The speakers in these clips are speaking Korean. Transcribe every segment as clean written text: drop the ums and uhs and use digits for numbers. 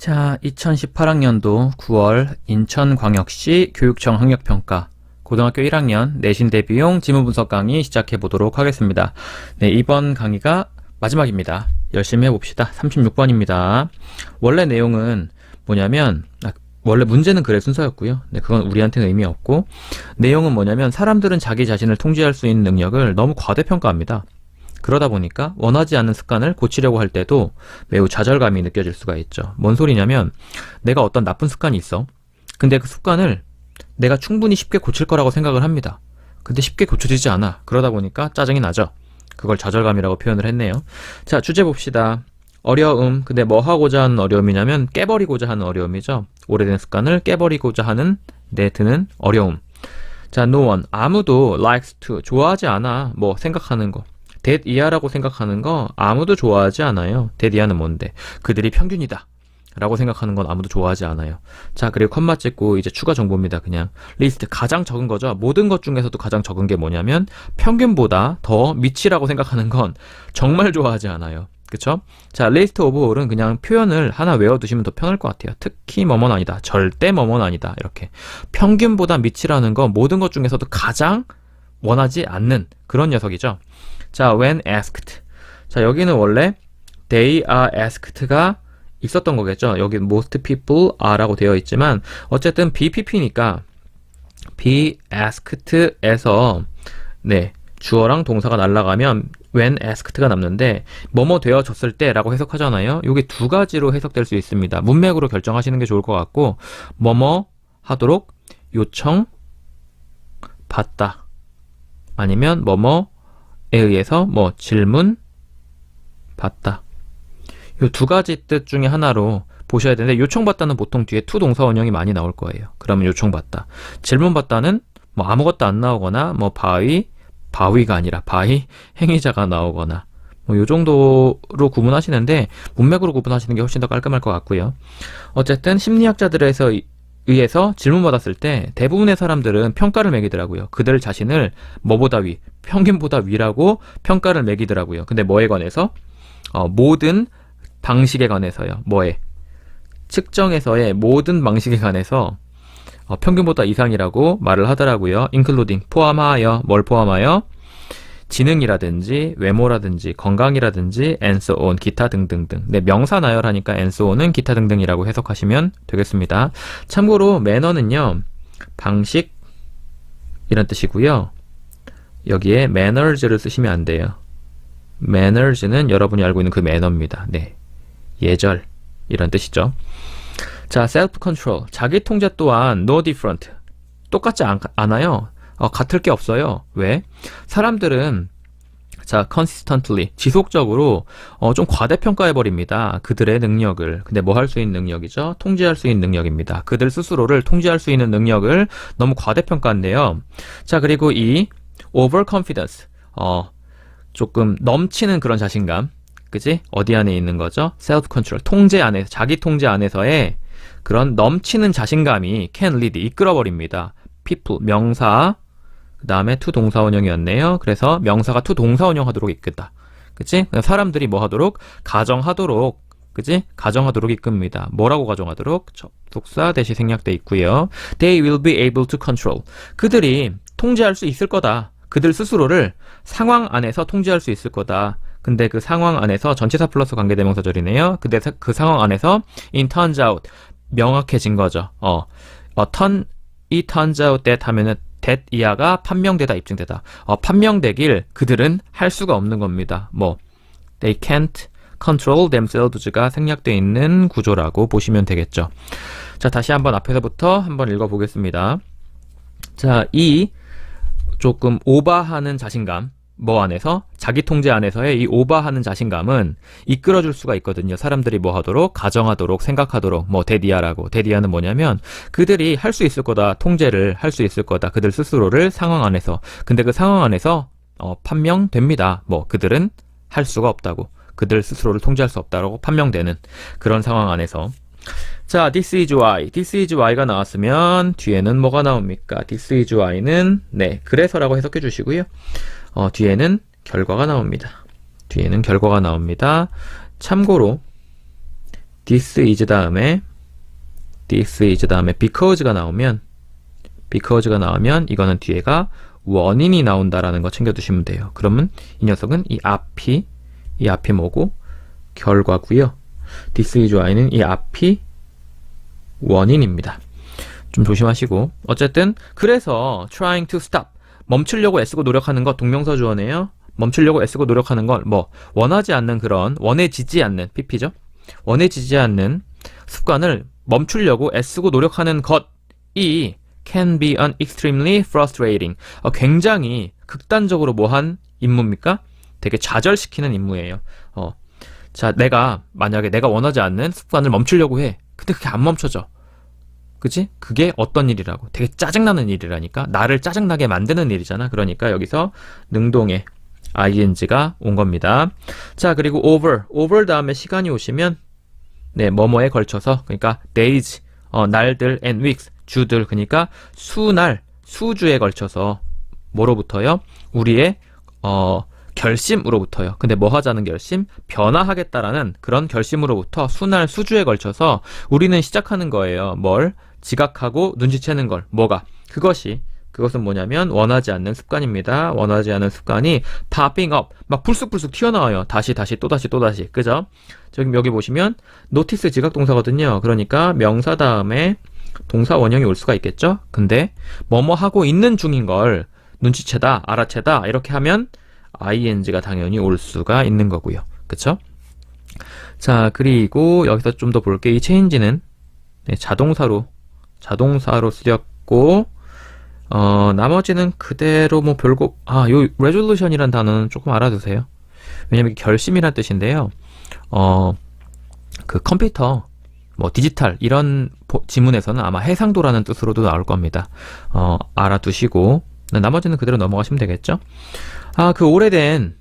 자, 2018학년도 9월 인천광역시 교육청 학력평가 고등학교 1학년 내신 대비용 지문분석 강의 시작해 보도록 하겠습니다. 네, 이번 강의가 마지막입니다. 열심히 해봅시다. 36번입니다. 원래 내용은 뭐냐면 원래 문제는 그래 순서였고요. 네, 그건 우리한테는 의미 없고, 내용은 뭐냐면 사람들은 자기 자신을 통제할 수 있는 능력을 너무 과대평가합니다. 그러다 보니까 원하지 않는 습관을 고치려고 할 때도 매우 좌절감이 느껴질 수가 있죠. 뭔 소리냐면 내가 어떤 나쁜 습관이 있어. 근데 그 습관을 내가 충분히 쉽게 고칠 거라고 생각을 합니다. 근데 쉽게 고쳐지지 않아. 그러다 보니까 짜증이 나죠. 그걸 좌절감이라고 표현을 했네요. 자, 주제 봅시다. 어려움. 근데 뭐 하고자 하는 어려움이냐면 깨버리고자 하는 어려움이죠. 오래된 습관을 깨버리고자 하는 내 드는 어려움. 자, no one. 아무도 likes to. 좋아하지 않아. 뭐 생각하는 거. that 이하라고 생각하는 거 아무도 좋아하지 않아요. that 이하는 뭔데? 그들이 평균이다 라고 생각하는 건 아무도 좋아하지 않아요. 자, 그리고 컴마 찍고 이제 추가 정보입니다. 그냥 리스트 가장 적은 거죠. 모든 것 중에서도 가장 적은 게 뭐냐면 평균보다 더 밑이라고 생각하는 건 정말 좋아하지 않아요. 그쵸? 자, 리스트 오브 올은 그냥 표현을 하나 외워두시면 더 편할 것 같아요. 특히 뭐뭐는 아니다. 절대 뭐뭐는 아니다. 이렇게 평균보다 밑이라는 건 모든 것 중에서도 가장 원하지 않는 그런 녀석이죠. 자, when asked. 자, 여기는 원래 they are asked가 있었던 거겠죠. 여기 most people are라고 되어 있지만 어쨌든 BPP니까 be asked에서 네, 주어랑 동사가 날아가면 when asked가 남는데 뭐뭐 되어졌을 때 라고 해석하잖아요. 이게 두 가지로 해석될 수 있습니다. 문맥으로 결정하시는 게 좋을 것 같고, 뭐뭐 하도록 요청 받다, 아니면 뭐뭐에 의해서 뭐 질문 받다. 이 두 가지 뜻 중에 하나로 보셔야 되는데, 요청받다는 보통 뒤에 to 동사 원형이 많이 나올 거예요. 그러면 요청받다. 질문받다는 뭐 아무것도 안 나오거나 뭐 바위가 아니라 바위 행위자가 나오거나 뭐 요 정도로 구분하시는데, 문맥으로 구분하시는 게 훨씬 더 깔끔할 것 같고요. 어쨌든 심리학자들에서 의해서 질문받았을 때 대부분의 사람들은 평가를 매기더라고요. 그들 자신을 뭐보다 위, 평균보다 위라고 평가를 매기더라고요. 근데 뭐에 관해서? 모든 방식에 관해서요. 뭐에? 측정에서의 모든 방식에 관해서 평균보다 이상이라고 말을 하더라고요. including, 포함하여, 뭘 포함하여? 지능이라든지 외모라든지 건강이라든지 and so on, 기타 등등등. 네, 명사 나열하니까 and so on은 기타 등등이라고 해석하시면 되겠습니다. 참고로 매너는요, 방식 이런 뜻이고요. 여기에 manners를 쓰시면 안 돼요. manners는 여러분이 알고 있는 그 매너입니다. 네, 예절 이런 뜻이죠. 자, self-control, 자기 통제 또한 no different, 똑같지 않아요. 같을 게 없어요. 왜? 사람들은 자, consistently, 지속적으로 좀 과대평가해버립니다. 그들의 능력을. 근데 뭐 할 수 있는 능력이죠? 통제할 수 있는 능력입니다. 그들 스스로를 통제할 수 있는 능력을 너무 과대평가한대요. 자, 그리고 이 overconfidence, 조금 넘치는 그런 자신감, 그지? 어디 안에 있는 거죠? self-control, 통제 안에서, 자기 통제 안에서의 그런 넘치는 자신감이 can lead, 이끌어버립니다. people, 명사, 그 다음에 to 동사원형이었네요. 그래서 명사가 to 동사원형 하도록 이끈다. 그치? 사람들이 뭐 하도록? 가정하도록, 그치? 가정하도록 이끕니다. 뭐라고 가정하도록? 접속사 대시 생략돼 있고요. They will be able to control. 그들이 통제할 수 있을 거다. 그들 스스로를 상황 안에서 통제할 수 있을 거다. 근데 그 상황 안에서 전치사 플러스 관계대명사절이네요. 근데 그 상황 안에서 in turns out, 명확해진 거죠. 이 turns out that 하면은 that 이하가 판명되다, 입증되다. 판명되길 그들은 할 수가 없는 겁니다. 뭐 they can't control themselves가 생략되어 있는 구조라고 보시면 되겠죠. 자, 다시 한번 앞에서부터 한번 읽어보겠습니다. 자, 이 조금 오버하는 자신감, 뭐 안에서? 자기 통제 안에서의 이 오버하는 자신감은 이끌어줄 수가 있거든요. 사람들이 뭐 하도록? 가정하도록, 생각하도록, 뭐 데디아라고. 데디아는 뭐냐면 그들이 할 수 있을 거다, 통제를 할 수 있을 거다, 그들 스스로를 상황 안에서. 근데 그 상황 안에서 판명됩니다. 뭐 그들은 할 수가 없다고, 그들 스스로를 통제할 수 없다고 판명되는 그런 상황 안에서. 자, this is why. this is why가 나왔으면 뒤에는 뭐가 나옵니까? this is why는 네, 그래서라고 해석해 주시고요. 뒤에는 결과가 나옵니다. 뒤에는 결과가 나옵니다. 참고로 this is 다음에 because가 나오면 이거는 뒤에가 원인이 나온다라는 거 챙겨두시면 돼요. 그러면 이 녀석은 이 앞이 뭐고? 결과고요. this is why는 이 앞이 원인입니다. 좀 조심하시고. 어쨌든 그래서 trying to stop 멈추려고 애쓰고 노력하는 것 동명사 주어네요. 멈추려고 애쓰고 노력하는 걸 원하지 않는 그런 원해지지 않는 PP죠. 원해지지 않는 습관을 멈추려고 애쓰고 노력하는 것이 can be an extremely frustrating. 굉장히 극단적으로 뭐한 임무입니까? 되게 좌절시키는 임무예요. 자, 만약에 내가 원하지 않는 습관을 멈추려고 해. 근데 그게 안 멈춰져. 그치? 그게 어떤 일이라고? 되게 짜증나는 일이라니까? 나를 짜증나게 만드는 일이잖아. 그러니까 여기서 능동에 ing가 온 겁니다. 자, 그리고 over 다음에 시간이 오시면 뭐뭐에 걸쳐서, 그러니까 days, 날들 and weeks, 주들, 그러니까 수주에 걸쳐서 뭐로부터요? 우리의 결심으로부터요. 근데 뭐 하자는 결심? 변화하겠다라는 그런 결심으로부터 수날, 수주에 걸쳐서 우리는 시작하는 거예요. 뭘? 지각하고 눈치채는 걸. 그것은 뭐냐면 원하지 않는 습관입니다. 원하지 않는 습관이 popping up, 막 불쑥불쑥 튀어나와요. 다시 또다시. 그죠? 여기 보시면 notice 지각 동사거든요. 그러니까 명사 다음에 동사 원형이 올 수가 있겠죠? 근데 뭐뭐 하고 있는 중인 걸 눈치채다, 알아채다 이렇게 하면 ing가 당연히 올 수가 있는 거고요. 그쵸? 자, 그리고 여기서 좀 더 볼게요. 이 change는 자동사로 쓰였고 나머지는 그대로 요 resolution이란 단어는 조금 알아두세요. 왜냐면 이게 결심이란 뜻인데요. 그 컴퓨터, 디지털 이런 지문에서는 아마 해상도라는 뜻으로도 나올 겁니다. 알아두시고 나머지는 그대로 넘어가시면 되겠죠. 그 오래된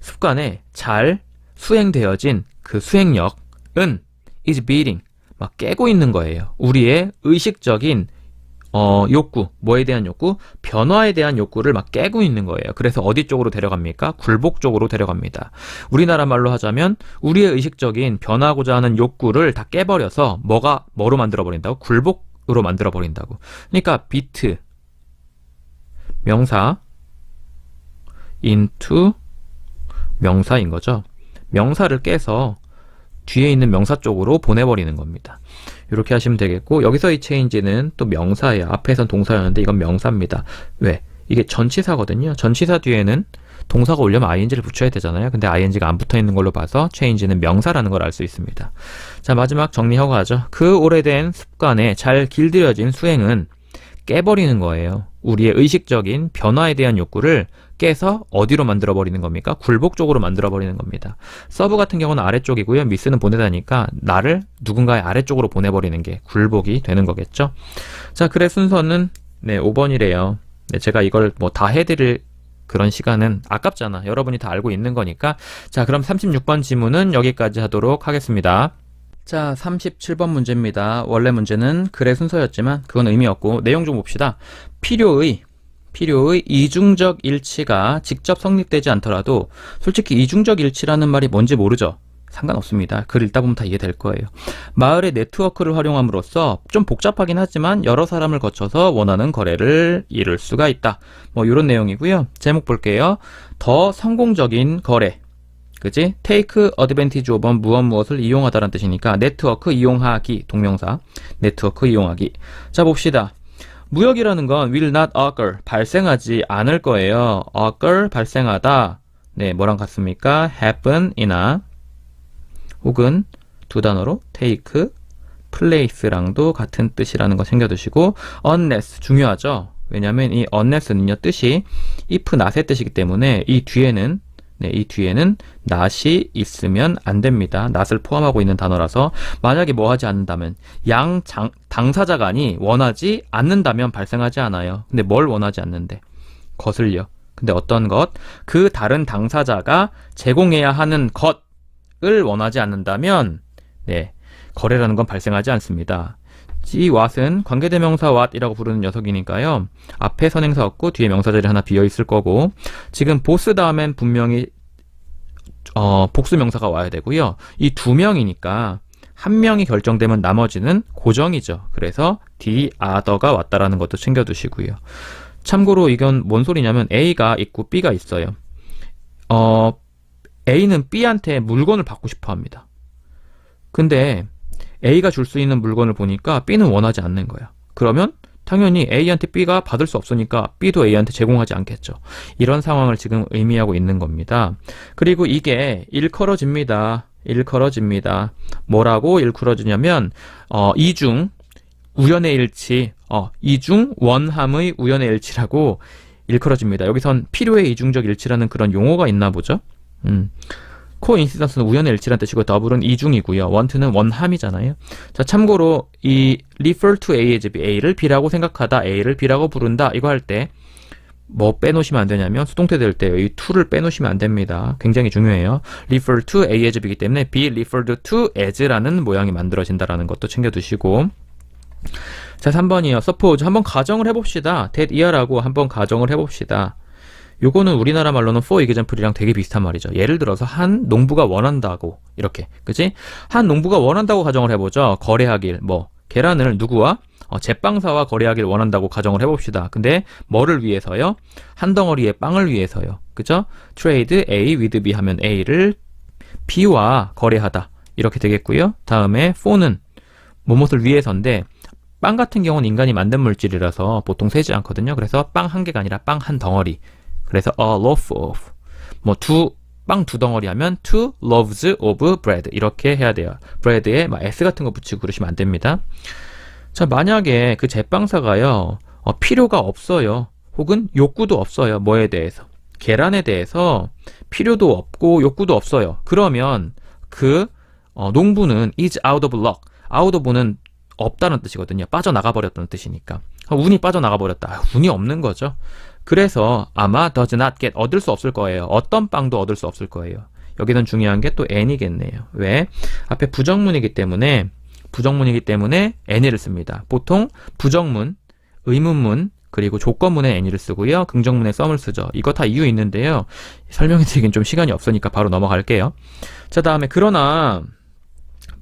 습관에 잘 수행되어진 그 수행력은 is beating, 막 깨고 있는 거예요. 우리의 의식적인 욕구, 뭐에 대한 욕구? 변화에 대한 욕구를 막 깨고 있는 거예요. 그래서 어디 쪽으로 데려갑니까? 굴복 쪽으로 데려갑니다. 우리나라 말로 하자면 우리의 의식적인 변화하고자 하는 욕구를 다 깨버려서 뭐로 만들어버린다고? 굴복으로 만들어버린다고. 그러니까 beat, 명사, into, 명사인 거죠. 명사를 깨서 뒤에 있는 명사 쪽으로 보내버리는 겁니다. 이렇게 하시면 되겠고, 여기서 이 change는 또 명사예요. 앞에선 동사였는데 이건 명사입니다. 왜? 이게 전치사거든요. 전치사 뒤에는 동사가 오려면 ing를 붙여야 되잖아요. 근데 ing가 안 붙어 있는 걸로 봐서 change는 명사라는 걸 알 수 있습니다. 자, 마지막 정리하고 가죠. 그 오래된 습관에 잘 길들여진 수행은 깨버리는 거예요. 우리의 의식적인 변화에 대한 욕구를 깨서 어디로 만들어버리는 겁니까? 굴복 쪽으로 만들어버리는 겁니다. 서브 같은 경우는 아래쪽이고요. 미스는 보내다니까 나를 누군가의 아래쪽으로 보내버리는 게 굴복이 되는 거겠죠. 자, 글의 순서는 5번이래요. 제가 이걸 다 해드릴 그런 시간은 아깝잖아. 여러분이 다 알고 있는 거니까. 자, 그럼 36번 지문은 여기까지 하도록 하겠습니다. 자, 37번 문제입니다. 원래 문제는 글의 순서였지만 그건 의미 없고 내용 좀 봅시다. 필요의 이중적 일치가 직접 성립되지 않더라도, 솔직히 이중적 일치라는 말이 뭔지 모르죠? 상관없습니다. 글 읽다 보면 다 이해될 거예요. 마을의 네트워크를 활용함으로써 좀 복잡하긴 하지만 여러 사람을 거쳐서 원하는 거래를 이룰 수가 있다. 이런 내용이고요. 제목 볼게요. 더 성공적인 거래. 그치? take advantage of 무엇을 이용하다라는 뜻이니까 네트워크 이용하기, 동명사. 네트워크 이용하기. 자, 봅시다. 무역이라는 건 will not occur, 발생하지 않을 거예요. occur, 발생하다. 뭐랑 같습니까? happen 이나 혹은 두 단어로 take, place랑도 같은 뜻이라는 거 챙겨두시고, unless 중요하죠. 왜냐면 이 unless는요 뜻이 if, not의 뜻이기 때문에 이 뒤에는 not이 있으면 안 됩니다. not을 포함하고 있는 단어라서 만약에 뭐 하지 않는다면 당사자간이 원하지 않는다면 발생하지 않아요. 근데 뭘 원하지 않는데? 것을요. 근데 어떤 것? 그 다른 당사자가 제공해야 하는 것을 원하지 않는다면 거래라는 건 발생하지 않습니다. 이 what은 관계대명사 what이라고 부르는 녀석이니까요. 앞에 선행사 없고 뒤에 명사절이 하나 비어있을 거고, 지금 보스 다음엔 분명히 복수명사가 와야 되고요. 이 두 명이니까 한 명이 결정되면 나머지는 고정이죠. 그래서 the other가 왔다라는 것도 챙겨두시고요. 참고로 이건 뭔 소리냐면 A가 있고 B가 있어요. A는 B한테 물건을 받고 싶어 합니다. 근데 A가 줄 수 있는 물건을 보니까 B는 원하지 않는 거야. 그러면 당연히 A한테 B가 받을 수 없으니까 B도 A한테 제공하지 않겠죠. 이런 상황을 지금 의미하고 있는 겁니다. 그리고 이게 일컬어집니다. 일컬어집니다. 뭐라고 일컬어지냐면 이중 우연의 일치, 이중 원함의 우연의 일치라고 일컬어집니다. 여기선 필요의 이중적 일치라는 그런 용어가 있나 보죠. 코인시던스는 우연의 일치라는 뜻이고 더블은 이중이고요. want는 원함이잖아요. 자, 참고로 이 refer to A as B, A를 B라고 생각하다, A를 B라고 부른다 이거 할 때 뭐 빼놓으시면 안 되냐면 수동태 될 때 이 to를 빼놓으시면 안 됩니다. 굉장히 중요해요. refer to A as B이기 때문에 be referred to as라는 모양이 만들어진다라는 것도 챙겨두시고 자, 3번이요. suppose 한번 가정을 해봅시다. that year라고 한번 가정을 해봅시다. 요거는 우리나라 말로는 for example이랑 되게 비슷한 말이죠. 예를 들어서 한 농부가 원한다고 이렇게 그치? 한 농부가 원한다고 가정을 해보죠. 거래하길 뭐 계란을 누구와? 제빵사와 거래하길 원한다고 가정을 해봅시다. 근데 뭐를 위해서요? 한 덩어리의 빵을 위해서요. 그죠? trade A with B 하면 A를 B와 거래하다 이렇게 되겠고요. 다음에 for는 뭐뭇을 위해서인데 빵 같은 경우는 인간이 만든 물질이라서 보통 세지 않거든요. 그래서 빵 한 개가 아니라 빵 한 덩어리. 그래서 a loaf of 뭐 빵 두 덩어리 하면 two loaves of bread 이렇게 해야 돼요. bread에 막 s 같은 거 붙이고 그러시면 안 됩니다. 자, 만약에 그 제빵사가요 필요가 없어요. 혹은 욕구도 없어요. 뭐에 대해서? 계란에 대해서 필요도 없고 욕구도 없어요. 그러면 그 농부는 is out of luck. out of는 없다는 뜻이거든요. 빠져나가 버렸다는 뜻이니까. 운이 빠져나가 버렸다. 운이 없는 거죠. 그래서 아마 does not get 얻을 수 없을 거예요. 어떤 빵도 얻을 수 없을 거예요. 여기는 중요한 게 또 n이겠네요. 왜? 앞에 부정문이기 때문에 any를 씁니다. 보통 부정문, 의문문, 그리고 조건문에 any를 쓰고요. 긍정문에 some을 쓰죠. 이거 다 이유 있는데요. 설명해 드리긴 좀 시간이 없으니까 바로 넘어갈게요. 자, 다음에 그러나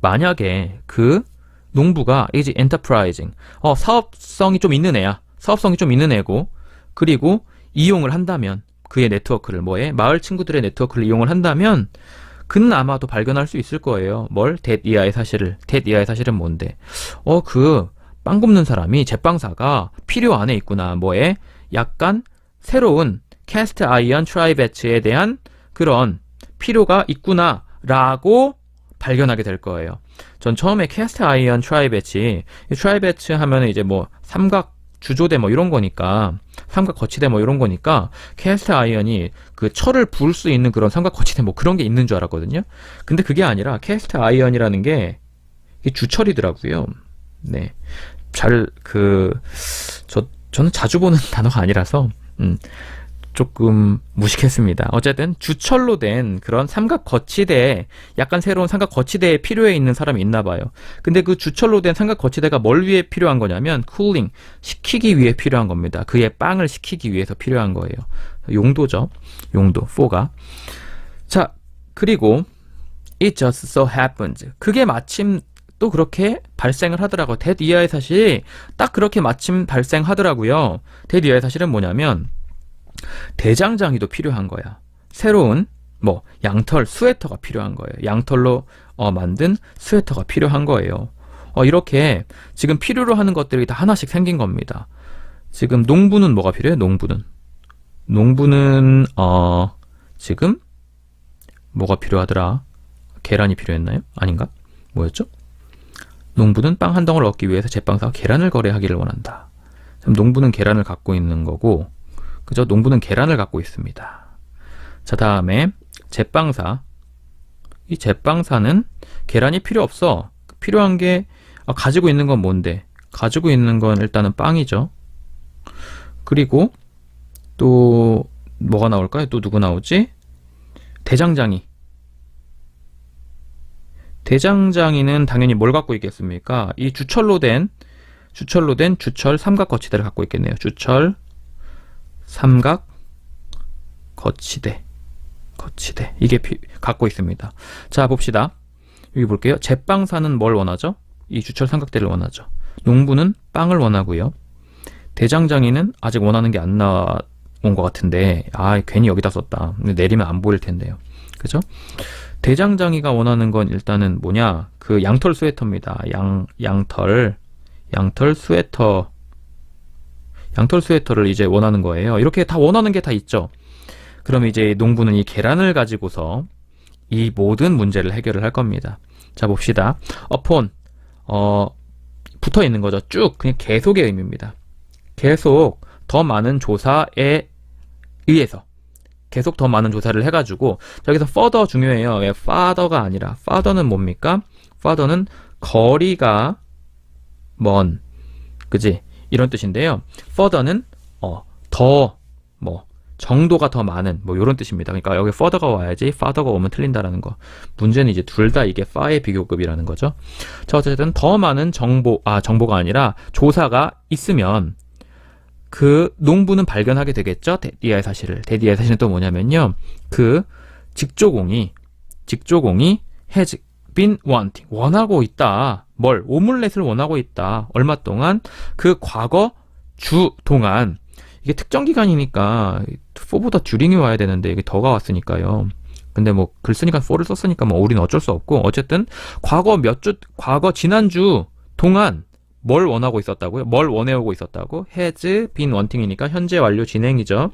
만약에 그 농부가 is enterprising, 사업성이 좀 있는 애야. 사업성이 좀 있는 애고 그리고 이용을 한다면 그의 네트워크를 마을 친구들의 네트워크를 이용을 한다면 그는 아마도 발견할 수 있을 거예요. 뭘? that 이하의 사실을. that 이하의 사실은 뭔데? 그 빵 굽는 사람이 제빵사가 필요 안에 있구나. 약간 새로운 cast iron try batch에 대한 그런 필요가 있구나 라고 발견하게 될 거예요. 전 처음에 cast iron try batch 하면 이제 삼각 주조대 이런 거니까 삼각 거치대 이런 거니까 cast iron이 그 철을 부을 수 있는 그런 삼각 거치대 그런 게 있는 줄 알았거든요. 근데 그게 아니라 cast iron이라는 게 주철이더라고요. 네. 저는 자주 보는 단어가 아니라서 조금 무식했습니다. 어쨌든 주철로 된 그런 삼각 거치대, 약간 새로운 삼각 거치대에 필요해 있는 사람이 있나 봐요. 근데 그 주철로 된 삼각 거치대가 뭘 위해 필요한 거냐면 cooling, 식히기 위해 필요한 겁니다. 그의 빵을 식히기 위해서 필요한 거예요. 용도죠. 용도, for가. 자, 그리고 it just so happens. 그게 마침 또 그렇게 발생을 하더라고요. that 이하의 사실이 딱 그렇게 마침 발생하더라고요. that 이하의 사실은 뭐냐면 대장장이도 필요한 거야. 새로운 양털 스웨터가 필요한 거예요. 양털로 만든 스웨터가 필요한 거예요. 이렇게 지금 필요로 하는 것들이 다 하나씩 생긴 겁니다. 지금 농부는 뭐가 필요해? 농부는 지금 뭐가 필요하더라? 계란이 필요했나요? 아닌가? 뭐였죠? 농부는 빵 한 덩을 얻기 위해서 제빵사가 계란을 거래하기를 원한다. 그럼 농부는 계란을 갖고 있는 거고, 그죠? 농부는 계란을 갖고 있습니다. 자, 다음에 제빵사. 이 제빵사는 계란이 필요 없어. 필요한 게 가지고 있는 건 뭔데? 가지고 있는 건 일단은 빵이죠. 그리고 또 뭐가 나올까요? 또 누구 나오지? 대장장이. 대장장이는 당연히 뭘 갖고 있겠습니까? 이 주철로 된 주철 삼각 거치대를 갖고 있겠네요. 주철 삼각 거치대 이게 갖고 있습니다. 자, 봅시다. 여기 볼게요. 제빵사는 뭘 원하죠? 이 주철 삼각대를 원하죠. 농부는 빵을 원하고요. 대장장이는 아직 원하는 게 안 나온 것 같은데, 괜히 여기다 썼다. 내리면 안 보일 텐데요. 그죠? 대장장이가 원하는 건 일단은 뭐냐? 그 양털 스웨터입니다. 양털 스웨터. 양털 스웨터를 이제 원하는 거예요. 이렇게 다 원하는 게 다 있죠. 그럼 이제 농부는 이 계란을 가지고서 이 모든 문제를 해결을 할 겁니다. 자, 봅시다. upon, 붙어 있는 거죠. 쭉, 그냥 계속의 의미입니다. 계속 더 많은 조사에 의해서 계속 더 많은 조사를 해가지고, 여기서 further 중요해요. 왜 farther가 아니라, farther는 뭡니까? farther는 거리가 먼, 그지? 이런 뜻인데요. further는 정도가 더 많은, 요런 뜻입니다. 그러니까 여기 further가 와야지 farther가 오면 틀린다라는 거. 문제는 이제 둘 다 이게 far의 비교급이라는 거죠. 자, 어쨌든 더 많은 정보가 아니라 조사가 있으면 그 농부는 발견하게 되겠죠. 대디아의 사실을. 대디아의 사실은 또 뭐냐면요. 그 직조공이 has been wanting. 원하고 있다. 뭘? 오믈렛을 원하고 있다. 얼마 동안? 그 과거 주 동안. 이게 특정 기간이니까 for보다 during이 와야 되는데 이게 더가 왔으니까요. 근데 글 쓰니까 for를 썼으니까 우리는 어쩔 수 없고, 어쨌든 과거 지난주 동안 뭘 원하고 있었다고요? 뭘 원해오고 있었다고? has been wanting이니까 현재 완료 진행이죠.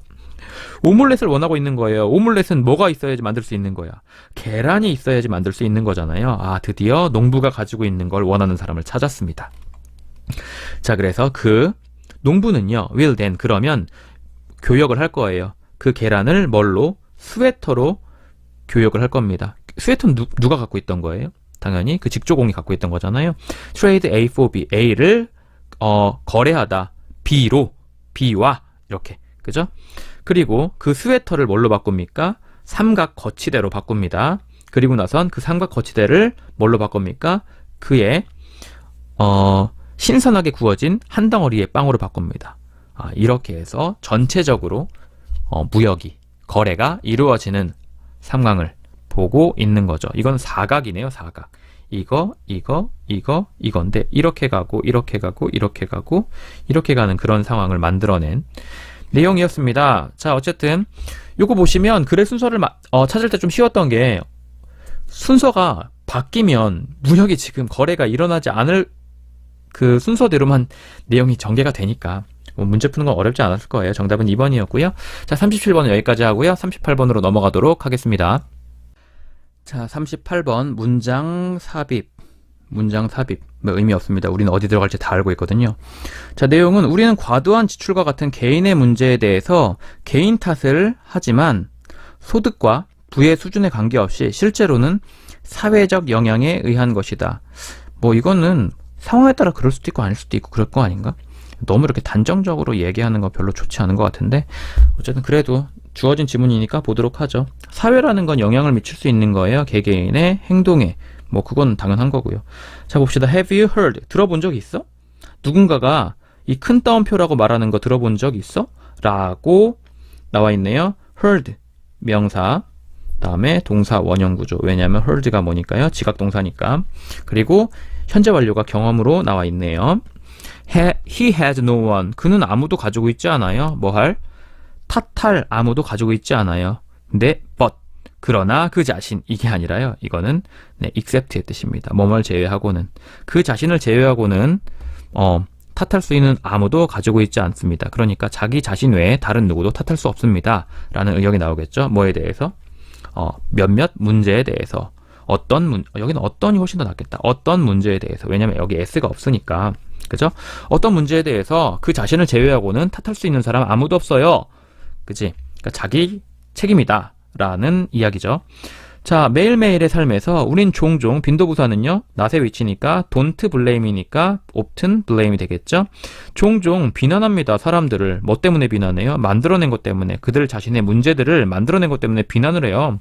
오믈렛을 원하고 있는 거예요. 오믈렛은 뭐가 있어야지 만들 수 있는 거야? 계란이 있어야지 만들 수 있는 거잖아요. 드디어 농부가 가지고 있는 걸 원하는 사람을 찾았습니다. 자, 그래서 그 농부는요, will then, 그러면 교역을 할 거예요. 그 계란을 뭘로? 스웨터로 교역을 할 겁니다. 스웨터는 누가 갖고 있던 거예요? 당연히 그 직조공이 갖고 있던 거잖아요. trade A for B, A를 거래하다 B와 이렇게, 그죠? 그리고 그 스웨터를 뭘로 바꿉니까? 삼각 거치대로 바꿉니다. 그리고 나선 그 삼각 거치대를 뭘로 바꿉니까? 그의 신선하게 구워진 한 덩어리의 빵으로 바꿉니다. 이렇게 해서 전체적으로 거래가 이루어지는 상황을 보고 있는 거죠. 이건 사각이네요, 사각. 이건데 이렇게 가고 이렇게 가는 그런 상황을 만들어낸 내용이었습니다. 자, 어쨌든 요거 보시면 글의 순서를 찾을 때 좀 쉬웠던 게, 순서가 바뀌면 무역이 지금 거래가 일어나지 않을 그 순서대로만 내용이 전개가 되니까 문제 푸는 건 어렵지 않았을 거예요. 정답은 2번이었고요. 자, 37번은 여기까지 하고요. 38번으로 넘어가도록 하겠습니다. 자, 38번 문장 삽입. 의미 없습니다. 우리는 어디 들어갈지 다 알고 있거든요. 자, 내용은 우리는 과도한 지출과 같은 개인의 문제에 대해서 개인 탓을 하지만 소득과 부의 수준에 관계없이 실제로는 사회적 영향에 의한 것이다. 이거는 상황에 따라 그럴 수도 있고 아닐 수도 있고 그럴 거 아닌가? 너무 이렇게 단정적으로 얘기하는 거 별로 좋지 않은 것 같은데, 어쨌든 그래도 주어진 지문이니까 보도록 하죠. 사회라는 건 영향을 미칠 수 있는 거예요. 개개인의 행동에. 그건 당연한 거고요. 자, 봅시다. Have you heard? 들어본 적 있어? 누군가가 이 큰 따옴표라고 말하는 거 들어본 적 있어? 라고 나와 있네요. heard, 명사, 다음에 동사 원형 구조. 왜냐하면 heard가 뭐니까요? 지각동사니까. 그리고 현재 완료가 경험으로 나와 있네요. He has no one. 그는 아무도 가지고 있지 않아요. 탓할 아무도 가지고 있지 않아요. 근데 but, 그러나 그 자신, 이게 아니라요. 이거는 except의 뜻입니다. 뭐뭘 제외하고는, 그 자신을 제외하고는 탓할 수 있는 아무도 가지고 있지 않습니다. 그러니까 자기 자신 외에 다른 누구도 탓할 수 없습니다. 라는 의역이 나오겠죠. 뭐에 대해서? 몇몇 문제에 대해서. 여기는 어떤이 훨씬 더 낫겠다. 어떤 문제에 대해서. 왜냐면 여기 s가 없으니까. 그죠? 어떤 문제에 대해서 그 자신을 제외하고는 탓할 수 있는 사람 아무도 없어요. 그치? 그러니까 자기 책임이다. 라는 이야기죠. 자, 매일매일의 삶에서 우린 종종, 빈도부사는요, 낫의 위치니까 don't blame이니까 often blame이 되겠죠. 종종 비난합니다. 사람들을. 뭐 때문에 비난해요? 만들어낸 것 때문에. 그들 자신의 문제들을 만들어낸 것 때문에 비난을 해요.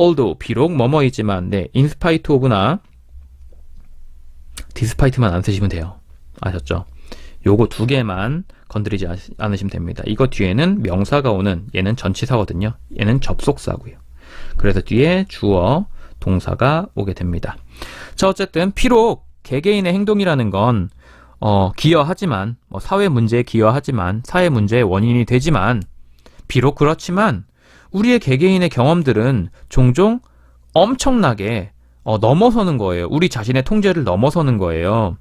although, 비록 뭐뭐이지만, in spite of나 despite만 안 쓰시면 돼요. 아셨죠? 요거 두 개만 건드리지 않으시면 됩니다. 이거 뒤에는 명사가 오는, 얘는 전치사거든요. 얘는 접속사고요. 그래서 뒤에 주어, 동사가 오게 됩니다. 자, 어쨌든 비록 개개인의 행동이라는 건 기여하지만 사회 문제에 기여하지만 사회 문제의 원인이 되지만 비록 그렇지만 우리의 개개인의 경험들은 종종 엄청나게 넘어서는 거예요. 우리 자신의 통제를 넘어서는 거예요.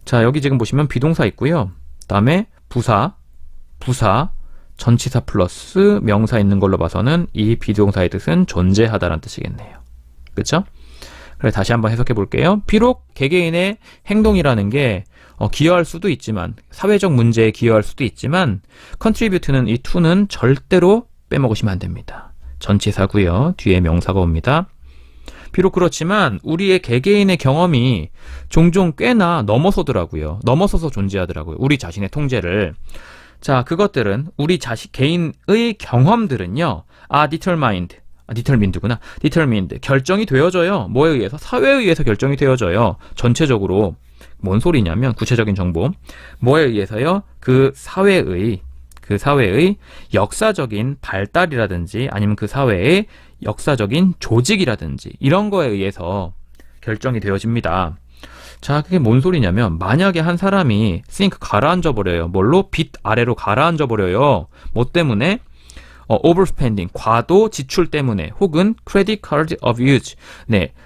자, 여기 지금 보시면 비동사 있고요. 그다음에 부사, 전치사 플러스 명사 있는 걸로 봐서는 이 비동사의 뜻은 존재하다라는 뜻이겠네요. 그렇죠? 그래, 다시 한번 해석해 볼게요. 비록 개개인의 행동이라는 게 기여할 수도 있지만 사회적 문제에 기여할 수도 있지만 contribute는 이 to는 절대로 빼먹으시면 안 됩니다. 전치사고요. 뒤에 명사가 옵니다. 비록 그렇지만 우리의 개개인의 경험이 종종 꽤나 넘어서더라고요. 넘어서서 존재하더라고요. 우리 자신의 통제를. 자, 그것들은 우리 개인의 경험들은요. determined. 결정이 되어져요. 뭐에 의해서? 사회에 의해서 결정이 되어져요. 전체적으로. 뭔 소리냐면 구체적인 정보. 뭐에 의해서요? 그 사회의 역사적인 발달이라든지 아니면 그 사회의 역사적인 조직이라든지 이런 거에 의해서 결정이 되어집니다. 자, 그게 뭔 소리냐면 만약에 한 사람이 think 가라앉아 버려요. 뭘로? 빚 아래로 가라앉아 버려요. 뭐 때문에? overspending, 과도 지출 때문에 혹은 credit card abuse,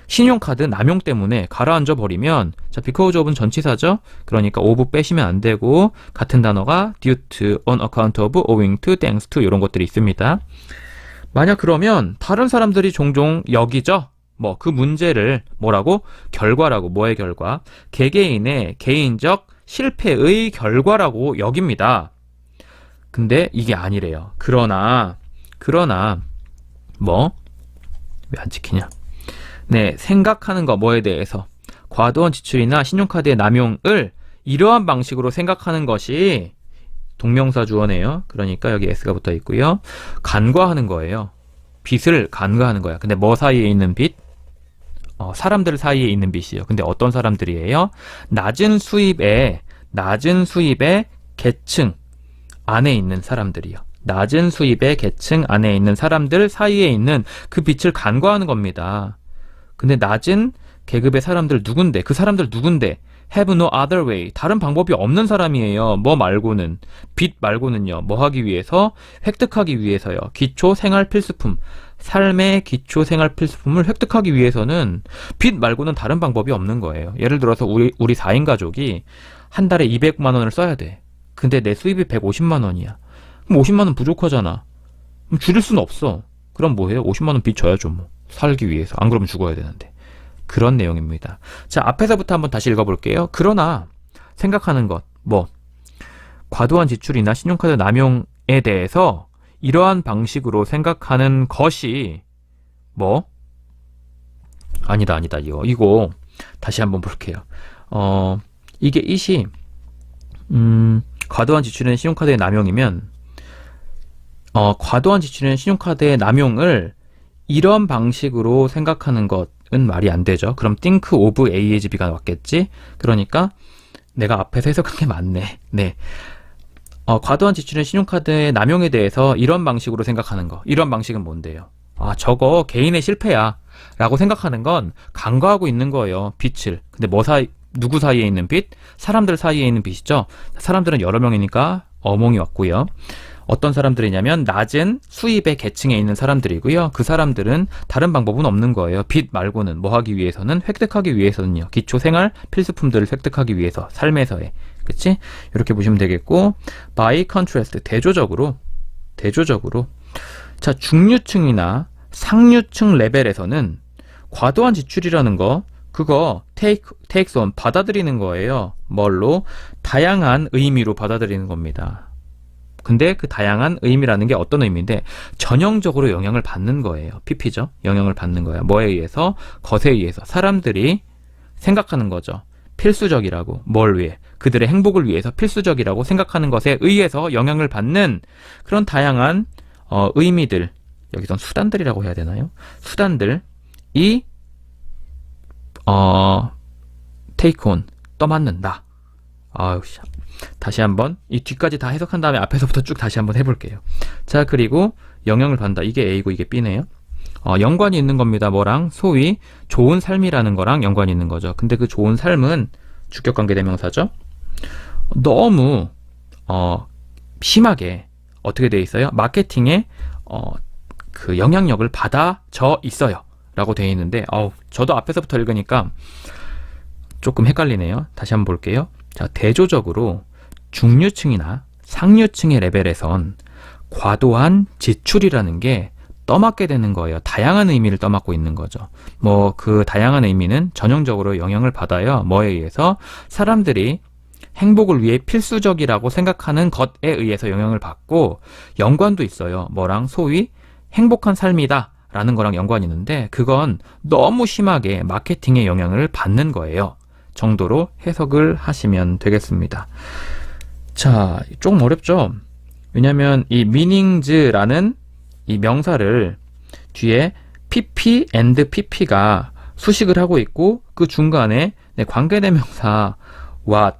신용카드 남용 때문에 가라앉아 버리면 자, because of은 전치사죠. 그러니까 of 빼시면 안 되고 같은 단어가 due to, on account of, owing to, thanks to 이런 것들이 있습니다. 만약 그러면 다른 사람들이 종종 여기죠. 그 문제를 뭐라고? 결과라고. 뭐의 결과? 개개인의 개인적 실패의 결과라고 여깁니다. 근데 이게 아니래요. 그러나 왜 안 찍히냐? 생각하는 거 뭐에 대해서 과도한 지출이나 신용카드의 남용을 이러한 방식으로 생각하는 것이 동명사 주어네요. 그러니까 여기 s가 붙어 있고요. 간과하는 거예요. 빚을 간과하는 거야. 근데 뭐 사이에 있는 빚? 사람들 사이에 있는 빚이요. 근데 어떤 사람들이에요? 낮은 수입의 계층 안에 있는 사람들이요. 낮은 수입의 계층 안에 있는 사람들 사이에 있는 그 빚을 간과하는 겁니다. 근데 낮은 계급의 사람들 누군데? 그 사람들 누군데? have no other way. 다른 방법이 없는 사람이에요. 뭐 말고는. 빚 말고는요. 뭐 하기 위해서? 획득하기 위해서요. 기초 생활 필수품. 삶의 기초 생활 필수품을 획득하기 위해서는 빚 말고는 다른 방법이 없는 거예요. 예를 들어서 우리 4인 가족이 한 달에 200만 원을 써야 돼. 근데 내 수입이 150만 원이야. 그럼 50만 원 부족하잖아. 그럼 줄일 수는 없어. 그럼 뭐해요? 50만 원 빚 져야죠. 살기 위해서. 안 그러면 죽어야 되는데. 그런 내용입니다. 자, 앞에서부터 한번 다시 읽어볼게요. 그러나 생각하는 것, 과도한 지출이나 신용카드 남용에 대해서 이러한 방식으로 생각하는 것이 아니다. 이거 다시 한번 볼게요. 이게 이시 과도한 지출이나 신용카드의 남용이면 과도한 지출이나 신용카드의 남용을 이런 방식으로 생각하는 것은 말이 안 되죠. 그럼 think of A의 B가 왔겠지? 그러니까 내가 앞에서 해석한 게 맞네. 과도한 지출이나 신용카드의 남용에 대해서 이런 방식으로 생각하는 거. 이런 방식은 뭔데요? 저거 개인의 실패야 라고 생각하는 건 간과하고 있는 거예요. 빚을. 근데 누구 사이에 있는 빚? 사람들 사이에 있는 빚이죠. 사람들은 여러 명이니까 어몽이 왔고요. 어떤 사람들이냐면 낮은 수입의 계층에 있는 사람들이고요. 그 사람들은 다른 방법은 없는 거예요. 빚 말고는 뭐 하기 위해서는? 획득하기 위해서는요. 기초 생활 필수품들을 획득하기 위해서. 삶에서의. 그치? 이렇게 보시면 되겠고 by contrast, 대조적으로 자, 중류층이나 상류층 레벨에서는 과도한 지출이라는 거 그거 takes on, 받아들이는 거예요. 뭘로? 다양한 의미로 받아들이는 겁니다. 근데 그 다양한 의미라는 게 어떤 의미인데 전형적으로 영향을 받는 거예요. PP죠. 영향을 받는 거야. 뭐에 의해서? 것에 의해서. 사람들이 생각하는 거죠. 필수적이라고. 뭘 위해? 그들의 행복을 위해서 필수적이라고 생각하는 것에 의해서 영향을 받는 그런 다양한 의미들. 여기선 수단들이라고 해야 되나요? 수단들이 take on, 떠맡는다. 다시 한번 이 뒤까지 다 해석한 다음에 앞에서부터 쭉 다시 한번 해볼게요. 자, 그리고 영향을 받는다. 이게 A고 이게 B네요. 연관이 있는 겁니다. 뭐랑? 소위 좋은 삶이라는 거랑 연관이 있는 거죠. 근데 그 좋은 삶은 주격관계 대명사죠. 너무 심하게 어떻게 돼 있어요? 마케팅에 그 영향력을 받아져 있어요 라고 되어 있는데 저도 앞에서부터 읽으니까 조금 헷갈리네요. 다시 한번 볼게요. 자, 대조적으로 중류층이나 상류층의 레벨에선 과도한 지출이라는 게 떠맡게 되는 거예요. 다양한 의미를 떠맡고 있는 거죠. 뭐 그 다양한 의미는 전형적으로 영향을 받아요. 뭐에 의해서? 사람들이 행복을 위해 필수적이라고 생각하는 것에 의해서 영향을 받고, 연관도 있어요. 뭐랑? 소위 행복한 삶이다 라는 거랑 연관이 있는데, 그건 너무 심하게 마케팅의 영향을 받는 거예요 정도로 해석을 하시면 되겠습니다. 자, 조금 어렵죠? 왜냐면 이 meanings라는 이 명사를 뒤에 pp and pp가 수식을 하고 있고, 그 중간에 관계대명사 what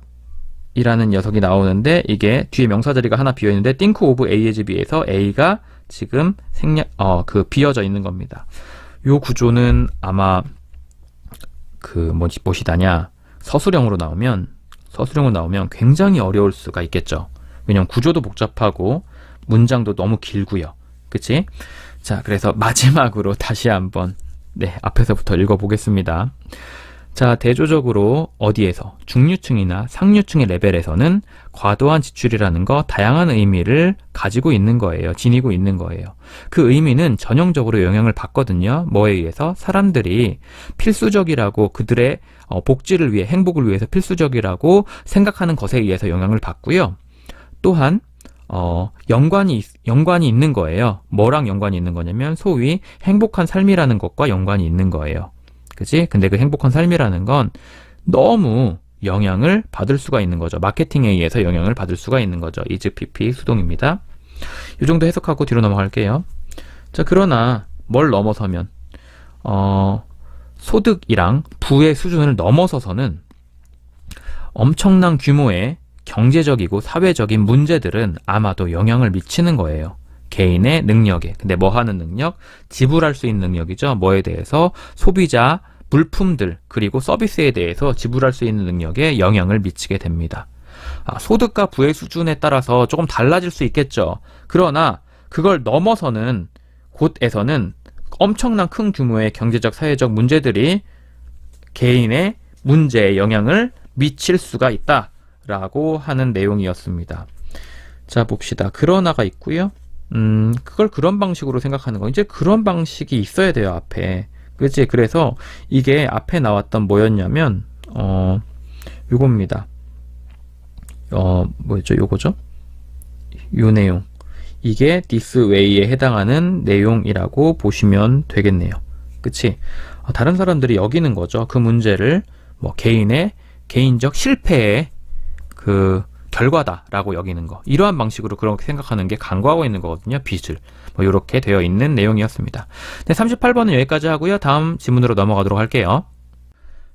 이라는 녀석이 나오는데, 이게 뒤에 명사 자리가 하나 비어 있는데 think of A as B에서 A가 지금 비어져 있는 겁니다. 요 구조는 아마 무엇이다냐, 서술형으로 나오면 굉장히 어려울 수가 있겠죠. 왜냐면 구조도 복잡하고 문장도 너무 길고요. 그치? 자, 그래서 마지막으로 다시 한번 앞에서부터 읽어보겠습니다. 자, 대조적으로 어디에서? 중류층이나 상류층의 레벨에서는 과도한 지출이라는 거 다양한 의미를 가지고 있는 거예요. 지니고 있는 거예요. 그 의미는 전형적으로 영향을 받거든요. 뭐에 의해서? 사람들이 필수적이라고, 그들의 복지를 위해, 행복을 위해서 필수적이라고 생각하는 것에 의해서 영향을 받고요. 또한 연관이 있는 거예요. 뭐랑 연관이 있는 거냐면 소위 행복한 삶이라는 것과 연관이 있는 거예요. 그치? 근데 그 행복한 삶이라는 건 너무 영향을 받을 수가 있는 거죠. 마케팅에 의해서 영향을 받을 수가 있는 거죠. is pp 수동입니다. 이 정도 해석하고 뒤로 넘어갈게요. 자, 그러나 뭘 넘어서면 소득이랑 부의 수준을 넘어서서는 엄청난 규모의 경제적이고 사회적인 문제들은 아마도 영향을 미치는 거예요. 개인의 능력에. 근데 뭐 하는 능력? 지불할 수 있는 능력이죠. 뭐에 대해서? 소비자, 물품들, 그리고 서비스에 대해서 지불할 수 있는 능력에 영향을 미치게 됩니다. 소득과 부의 수준에 따라서 조금 달라질 수 있겠죠. 그러나 그걸 넘어서는 곳에서는 엄청난 큰 규모의 경제적, 사회적 문제들이 개인의 문제에 영향을 미칠 수가 있다라고 하는 내용이었습니다. 자, 봅시다. 그러나가 있고요. 그걸 그런 방식으로 생각하는 거. 이제 그런 방식이 있어야 돼요, 앞에. 그치? 그래서 이게 앞에 나왔던 뭐였냐면, 요겁니다. 뭐였죠? 요거죠? 요 내용. 이게 this way에 해당하는 내용이라고 보시면 되겠네요. 그치? 다른 사람들이 여기는 거죠. 그 문제를 뭐 개인의 개인적 실패의 그 결과다라고 여기는 거. 이러한 방식으로 그렇게 생각하는 게 간과하고 있는 거거든요. 빚을. 이렇게 되어 있는 내용이었습니다. 네, 38번은 여기까지 하고요. 다음 지문으로 넘어가도록 할게요.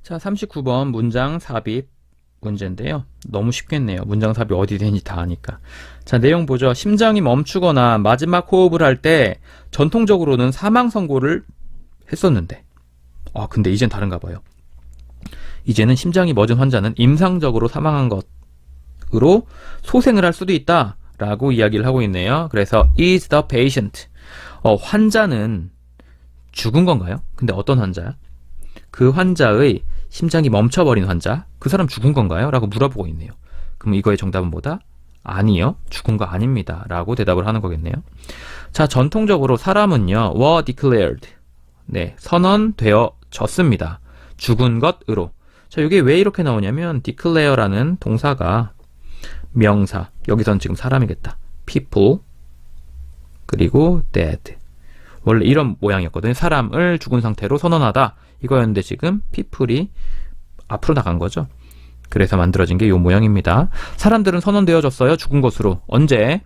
자, 39번 문장 삽입 문제인데요. 너무 쉽겠네요. 문장 삽입 어디 되는지 다 아니까. 자, 내용 보죠. 심장이 멈추거나 마지막 호흡을 할 때 전통적으로는 사망 선고를 했었는데, 근데 이젠 다른가 봐요. 이제는 심장이 멎은 환자는 임상적으로 사망한 것으로 소생을 할 수도 있다 라고 이야기를 하고 있네요. 그래서 is the patient, 환자는 죽은 건가요? 근데 어떤 환자야? 그 환자의 심장이 멈춰버린 환자, 그 사람 죽은 건가요? 라고 물어보고 있네요. 그럼 이거의 정답은 뭐다? 아니요, 죽은 거 아닙니다 라고 대답을 하는 거겠네요. 자, 전통적으로 사람은요 were declared, 선언되어졌습니다. 죽은 것으로. 자, 이게 왜 이렇게 나오냐면 declare라는 동사가 명사, 여기선 지금 사람이겠다. people, 그리고 dead. 원래 이런 모양이었거든요. 사람을 죽은 상태로 선언하다 이거였는데 지금 people이 앞으로 나간 거죠. 그래서 만들어진 게 이 모양입니다. 사람들은 선언되어졌어요. 죽은 것으로. 언제?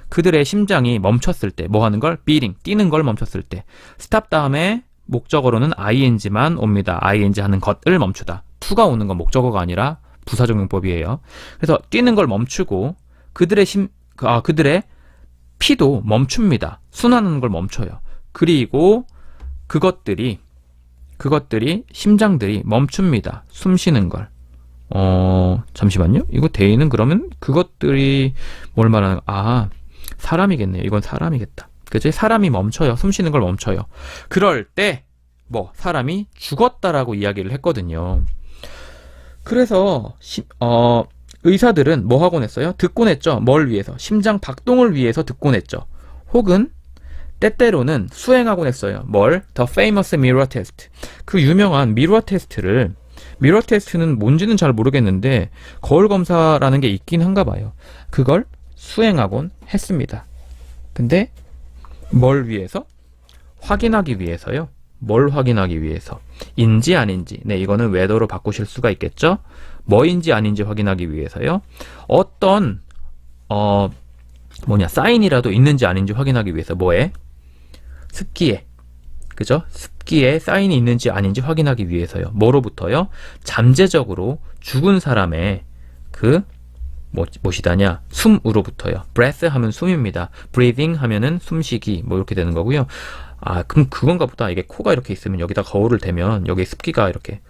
그들의 심장이 멈췄을 때. 뭐 하는 걸? beating, 뛰는 걸 멈췄을 때. stop 다음에 목적어로는 ing만 옵니다. ing 하는 것을 멈추다. to가 오는 건 목적어가 아니라 부사적용법이에요. 그래서 뛰는 걸 멈추고 그들의 피도 멈춥니다. 순환하는 걸 멈춰요. 그리고 그것들이 심장들이 멈춥니다. 숨 쉬는 걸. 잠시만요. 이거 대의는 그러면 그것들이 뭘 말하는, 사람이겠네요. 이건 사람이겠다. 그치? 사람이 멈춰요. 숨 쉬는 걸 멈춰요. 그럴 때, 사람이 죽었다라고 이야기를 했거든요. 그래서, 의사들은 뭐 하곤 했어요? 듣곤 했죠. 뭘 위해서? 심장 박동을 위해서 듣곤 했죠. 혹은, 때때로는 수행하곤 했어요. 뭘? The famous mirror test. 그 유명한 미러 테스트를, 미러 테스트는 뭔지는 잘 모르겠는데 거울 검사라는 게 있긴 한가 봐요. 그걸 수행하곤 했습니다. 근데 뭘 위해서? 확인하기 위해서요. 뭘 확인하기 위해서? 인지 아닌지. 네, 이거는 whether로 바꾸실 수가 있겠죠. 뭐인지 아닌지 확인하기 위해서요. 어떤 사인이라도 있는지 아닌지 확인하기 위해서. 뭐에? 습기에. 그죠? 습기에 사인이 있는지 아닌지 확인하기 위해서요. 뭐로부터요? 잠재적으로 죽은 사람의 무엇이다냐? 숨으로부터요. breath 하면 숨입니다. breathing 하면은 숨쉬기, 이렇게 되는 거고요. 그럼 그건가 보다. 이게 코가 이렇게 있으면 여기다 거울을 대면 여기에 습기가 이렇게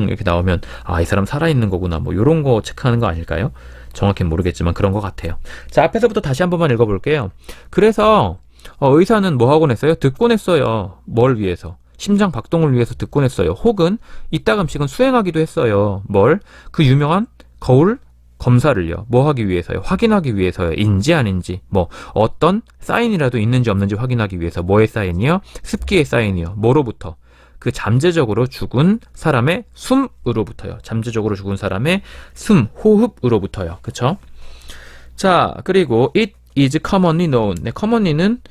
이렇게 나오면 이 사람 살아있는 거구나. 요런 거 체크하는 거 아닐까요? 정확히는 모르겠지만 그런 것 같아요. 자, 앞에서부터 다시 한 번만 읽어볼게요. 그래서 의사는 뭐 하곤 했어요? 듣곤 했어요. 뭘 위해서? 심장 박동을 위해서 듣곤 했어요. 혹은 이따금씩은 수행하기도 했어요. 뭘? 그 유명한 거울 검사를요. 뭐 하기 위해서요? 확인하기 위해서요. 인지 아닌지. 어떤 사인이라도 있는지 없는지 확인하기 위해서. 뭐의 사인이요? 습기의 사인이요. 뭐로부터? 그 잠재적으로 죽은 사람의 숨으로부터요. 잠재적으로 죽은 사람의 숨, 호흡으로부터요. 그쵸? 자, 그리고 it is commonly known. 네, commonly는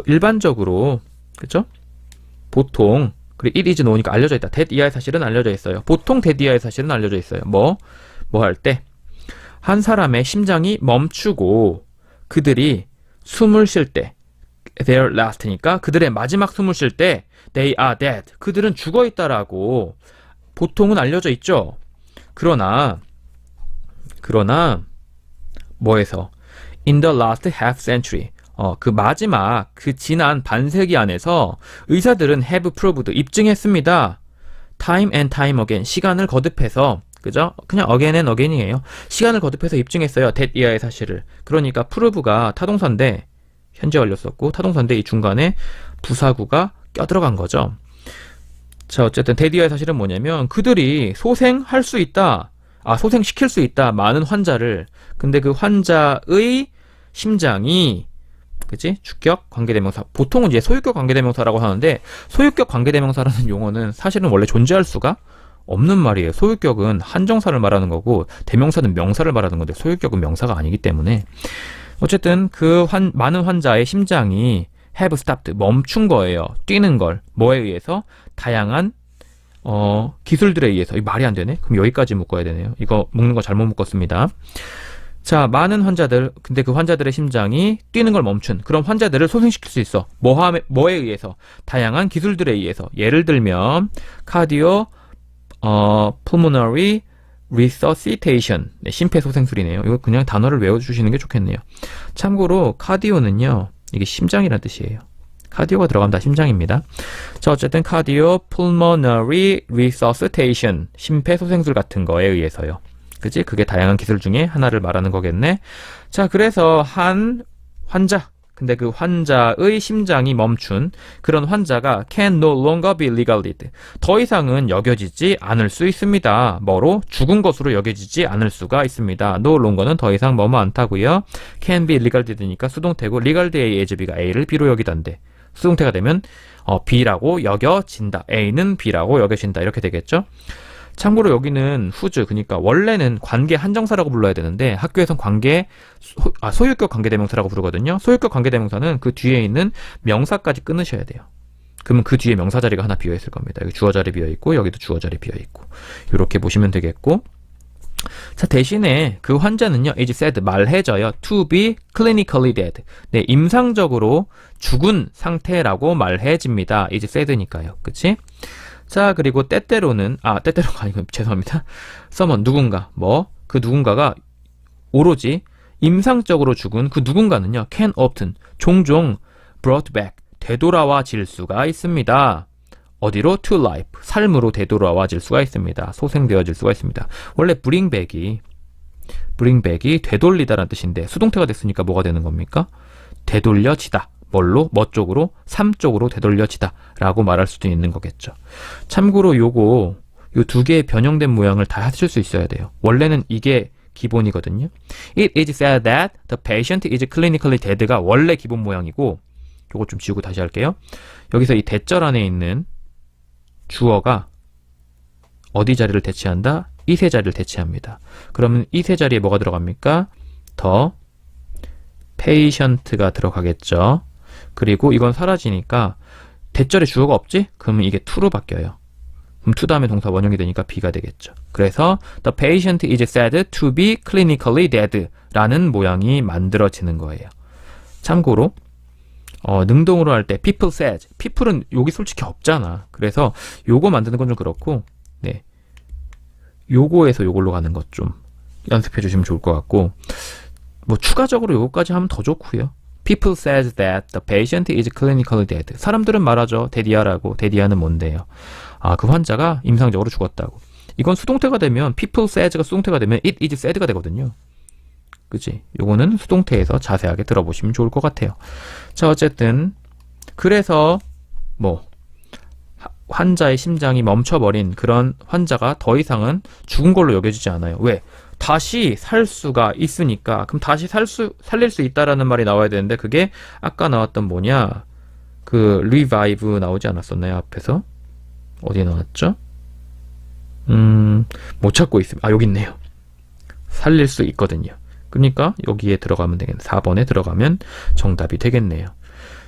일반적으로, 그쵸? 보통, 그리고 it is known이니까 알려져 있다. that 이하의 사실은 알려져 있어요. 보통 that 이하의 사실은 알려져 있어요. 뭐 할 때? 한 사람의 심장이 멈추고 그들이 숨을 쉴 때, their last니까 그들의 마지막 숨을 쉴 때, they are dead. 그들은 죽어 있다라고 보통은 알려져 있죠. 그러나 뭐에서? In the last half century. 그 마지막, 그 지난 반세기 안에서 의사들은 have proved, 입증했습니다. time and time again. 시간을 거듭해서, 그죠? 그냥 again and again이에요. 시간을 거듭해서 입증했어요. that 이하의 사실을. 그러니까 prove가 타동사인데, 현재 완료였었고, 타동사인데 이 중간에 부사구가 껴들어간 거죠. 자, 어쨌든 that 이하의 사실은 뭐냐면, 그들이 소생할 수 있다. 소생시킬 수 있다. 많은 환자를. 근데 그 환자의 심장이, 그치? 주격 관계대명사. 보통은 이제 소유격 관계대명사라고 하는데, 소유격 관계대명사라는 용어는 사실은 원래 존재할 수가 없는 말이에요. 소유격은 한정사를 말하는 거고, 대명사는 명사를 말하는 건데, 소유격은 명사가 아니기 때문에. 어쨌든 그 많은 환자의 심장이 have stopped, 멈춘 거예요. 뛰는 걸. 뭐에 의해서? 다양한 기술들에 의해서. 이 말이 안 되네? 그럼 여기까지 묶어야 되네요. 이거 묶는 거 잘못 묶었습니다. 자, 많은 환자들, 근데 그 환자들의 심장이 뛰는 걸 멈춘. 그럼 환자들을 소생시킬 수 있어. 뭐에 의해서? 다양한 기술들에 의해서. 예를 들면, cardio, pulmonary resuscitation. 네, 심폐소생술이네요. 이거 그냥 단어를 외워주시는 게 좋겠네요. 참고로, 카디오는요, 이게 심장이라는 뜻이에요. 카디오가 들어가면 다 심장입니다. 자, 어쨌든 cardio, pulmonary resuscitation. 심폐소생술 같은 거에 의해서요. 그치? 그게 다양한 기술 중에 하나를 말하는 거겠네. 자, 그래서 한 환자, 근데 그 환자의 심장이 멈춘 그런 환자가 can no longer be legalized. 더 이상은 여겨지지 않을 수 있습니다. 뭐로? 죽은 것으로 여겨지지 않을 수가 있습니다. no longer는 더 이상 않다고요. can be legalized니까 수동태고 legalized A, as B가 A를 B로 여기던데. 수동태가 되면 B라고 여겨진다. A는 B라고 여겨진다. 이렇게 되겠죠? 참고로 여기는 whose, 그러니까 원래는 관계 한정사라고 불러야 되는데 학교에선 소유격 관계대명사라고 부르거든요. 소유격 관계대명사는 그 뒤에 있는 명사까지 끊으셔야 돼요. 그러면 그 뒤에 명사 자리가 하나 비어있을 겁니다. 여기 주어 자리 비어있고 여기도 주어 자리 비어있고 이렇게 보시면 되겠고, 자, 대신에 그 환자는요, is said, 말해져요. to be clinically dead. 네, 임상적으로 죽은 상태라고 말해집니다. is said니까요. 그치? 자, 그리고 때때로가 아니고, 죄송합니다. someone, 누군가, 그 누군가가 오로지 임상적으로 죽은 그 누군가는요, can often, 종종 brought back, 되돌아와질 수가 있습니다. 어디로? to life. 삶으로 되돌아와질 수가 있습니다. 소생되어질 수가 있습니다. 원래 bring back이 되돌리다라는 뜻인데 수동태가 됐으니까 뭐가 되는 겁니까? 되돌려지다. 뭘로? 뭐 쪽으로? 삶 쪽으로 되돌려지다 라고 말할 수도 있는 거겠죠. 참고로 요 두 개의 변형된 모양을 다 하실 수 있어야 돼요. 원래는 이게 기본이거든요. It is said that the patient is clinically dead가 원래 기본 모양이고, 요거 좀 지우고 다시 할게요. 여기서 이 대절 안에 있는 주어가 어디 자리를 대체한다? 이세 자리를 대체합니다. 그러면 이세 자리에 뭐가 들어갑니까? 더 patient가 들어가겠죠. 그리고 이건 사라지니까 대절에 주어가 없지? 그러면 이게 to로 바뀌어요. 그럼 to 다음에 동사 원형이 되니까 be가 되겠죠. 그래서 the patient is said to be clinically dead 라는 모양이 만들어지는 거예요. 참고로 능동으로 할 때 people says, people은 여기 솔직히 없잖아. 그래서 요거 만드는 건 좀 그렇고, 네, 요거에서 요걸로 가는 것 좀 연습해 주시면 좋을 것 같고, 뭐 추가적으로 요거까지 하면 더 좋고요. People says that the patient is clinically dead. 사람들은 말하죠. 데디아라고. 데디아는 뭔데요? 그 환자가 임상적으로 죽었다고. 이건 수동태가 되면 people says가 수동태가 되면 it is said가 되거든요. 그치? 요거는 수동태에서 자세하게 들어보시면 좋을 것 같아요. 자, 어쨌든 그래서 뭐 환자의 심장이 멈춰버린 그런 환자가 더 이상은 죽은 걸로 여겨지지 않아요. 왜? 다시 살 수가 있으니까. 그럼 다시 살릴 수 있다라는 말이 나와야 되는데, 그게 아까 나왔던 뭐냐? 그 revive 나오지 않았었나요? 앞에서? 어디에 나왔죠? 못 찾고 있습니다. 여기 있네요. 살릴 수 있거든요. 그러니까 여기에 들어가면 되겠네. 4번에 들어가면 정답이 되겠네요.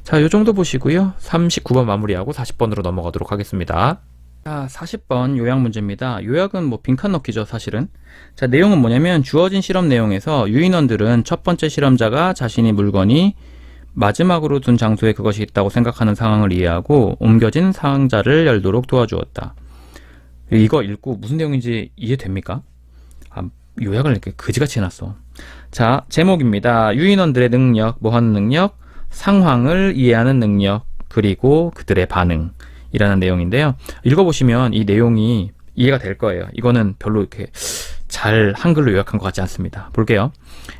자, 요 정도 보시고요. 39번 마무리하고 40번으로 넘어가도록 하겠습니다. 자, 40번 요약 문제입니다. 요약은 뭐 빈칸 넣기죠, 사실은. 자, 내용은 뭐냐면 주어진 실험 내용에서 유인원들은 첫 번째 실험자가 자신이 물건이 마지막으로 둔 장소에 그것이 있다고 생각하는 상황을 이해하고 옮겨진 상자를 열도록 도와주었다. 이거 읽고 무슨 내용인지 이해됩니까? 요약을 이렇게 그지같이 해놨어. 자, 제목입니다. 유인원들의 능력, 뭐 하는 능력? 상황을 이해하는 능력, 그리고 그들의 반응이라는 내용인데요. 읽어보시면 이 내용이 이해가 될 거예요. 이거는 별로 이렇게 잘 한글로 요약한 것 같지 않습니다. 볼게요.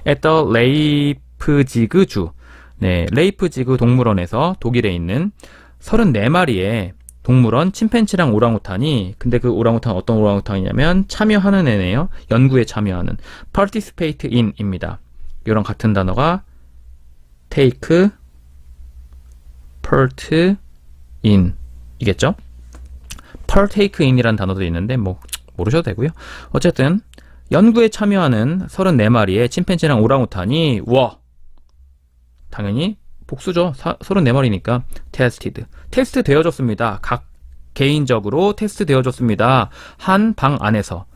At the 레이프지그 주, 네, 레이프지그 동물원에서 독일에 있는 34마리의 동물원 침팬지랑 오랑우탄이, 근데 그 오랑우탄 어떤 오랑우탄이냐면 참여하는 애네요. 연구에 참여하는 participate in입니다. 이런 같은 단어가 take part in 이겠죠? partake in이라는 단어도 있는데 뭐 모르셔도 되고요. 어쨌든 연구에 참여하는 34마리의 침팬지랑 오랑우탄이 당연히 복수죠. 34마리니까 테스트 되어줬습니다. 각 개인적으로 테스트 되어줬습니다. 한 방 안에서.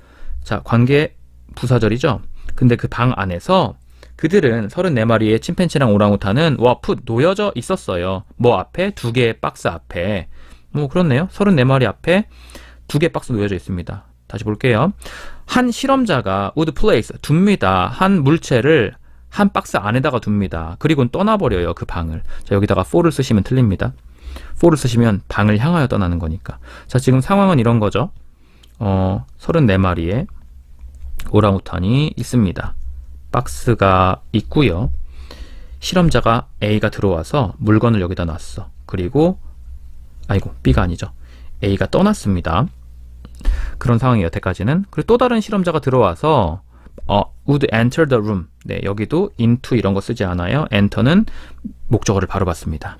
자, 관계 부사절이죠. 근데 그 방 안에서 그들은 34마리의 침팬지랑 오랑우탄은 놓여져 있었어요. 뭐 앞에? 2개의 박스 앞에. 뭐 그렇네요. 34마리 앞에 2개의 박스 놓여져 있습니다. 다시 볼게요. 한 실험자가 would place, 둡니다. 한 물체를 한 박스 안에다가 둡니다. 그리고는 떠나버려요, 그 방을. 자, 여기다가 for를 쓰시면 틀립니다. for를 쓰시면 방을 향하여 떠나는 거니까. 자, 지금 상황은 이런 거죠. 34마리의 오랑우탄이 있습니다. 박스가 있고요. 실험자가 A가 들어와서 물건을 여기다 놨어. 그리고 B가 아니죠. A가 떠났습니다. 그런 상황이 여태까지는. 그리고 또 다른 실험자가 들어와서 would enter the room. 네, 여기도 into 이런 거 쓰지 않아요. enter는 목적어를 바로 받습니다.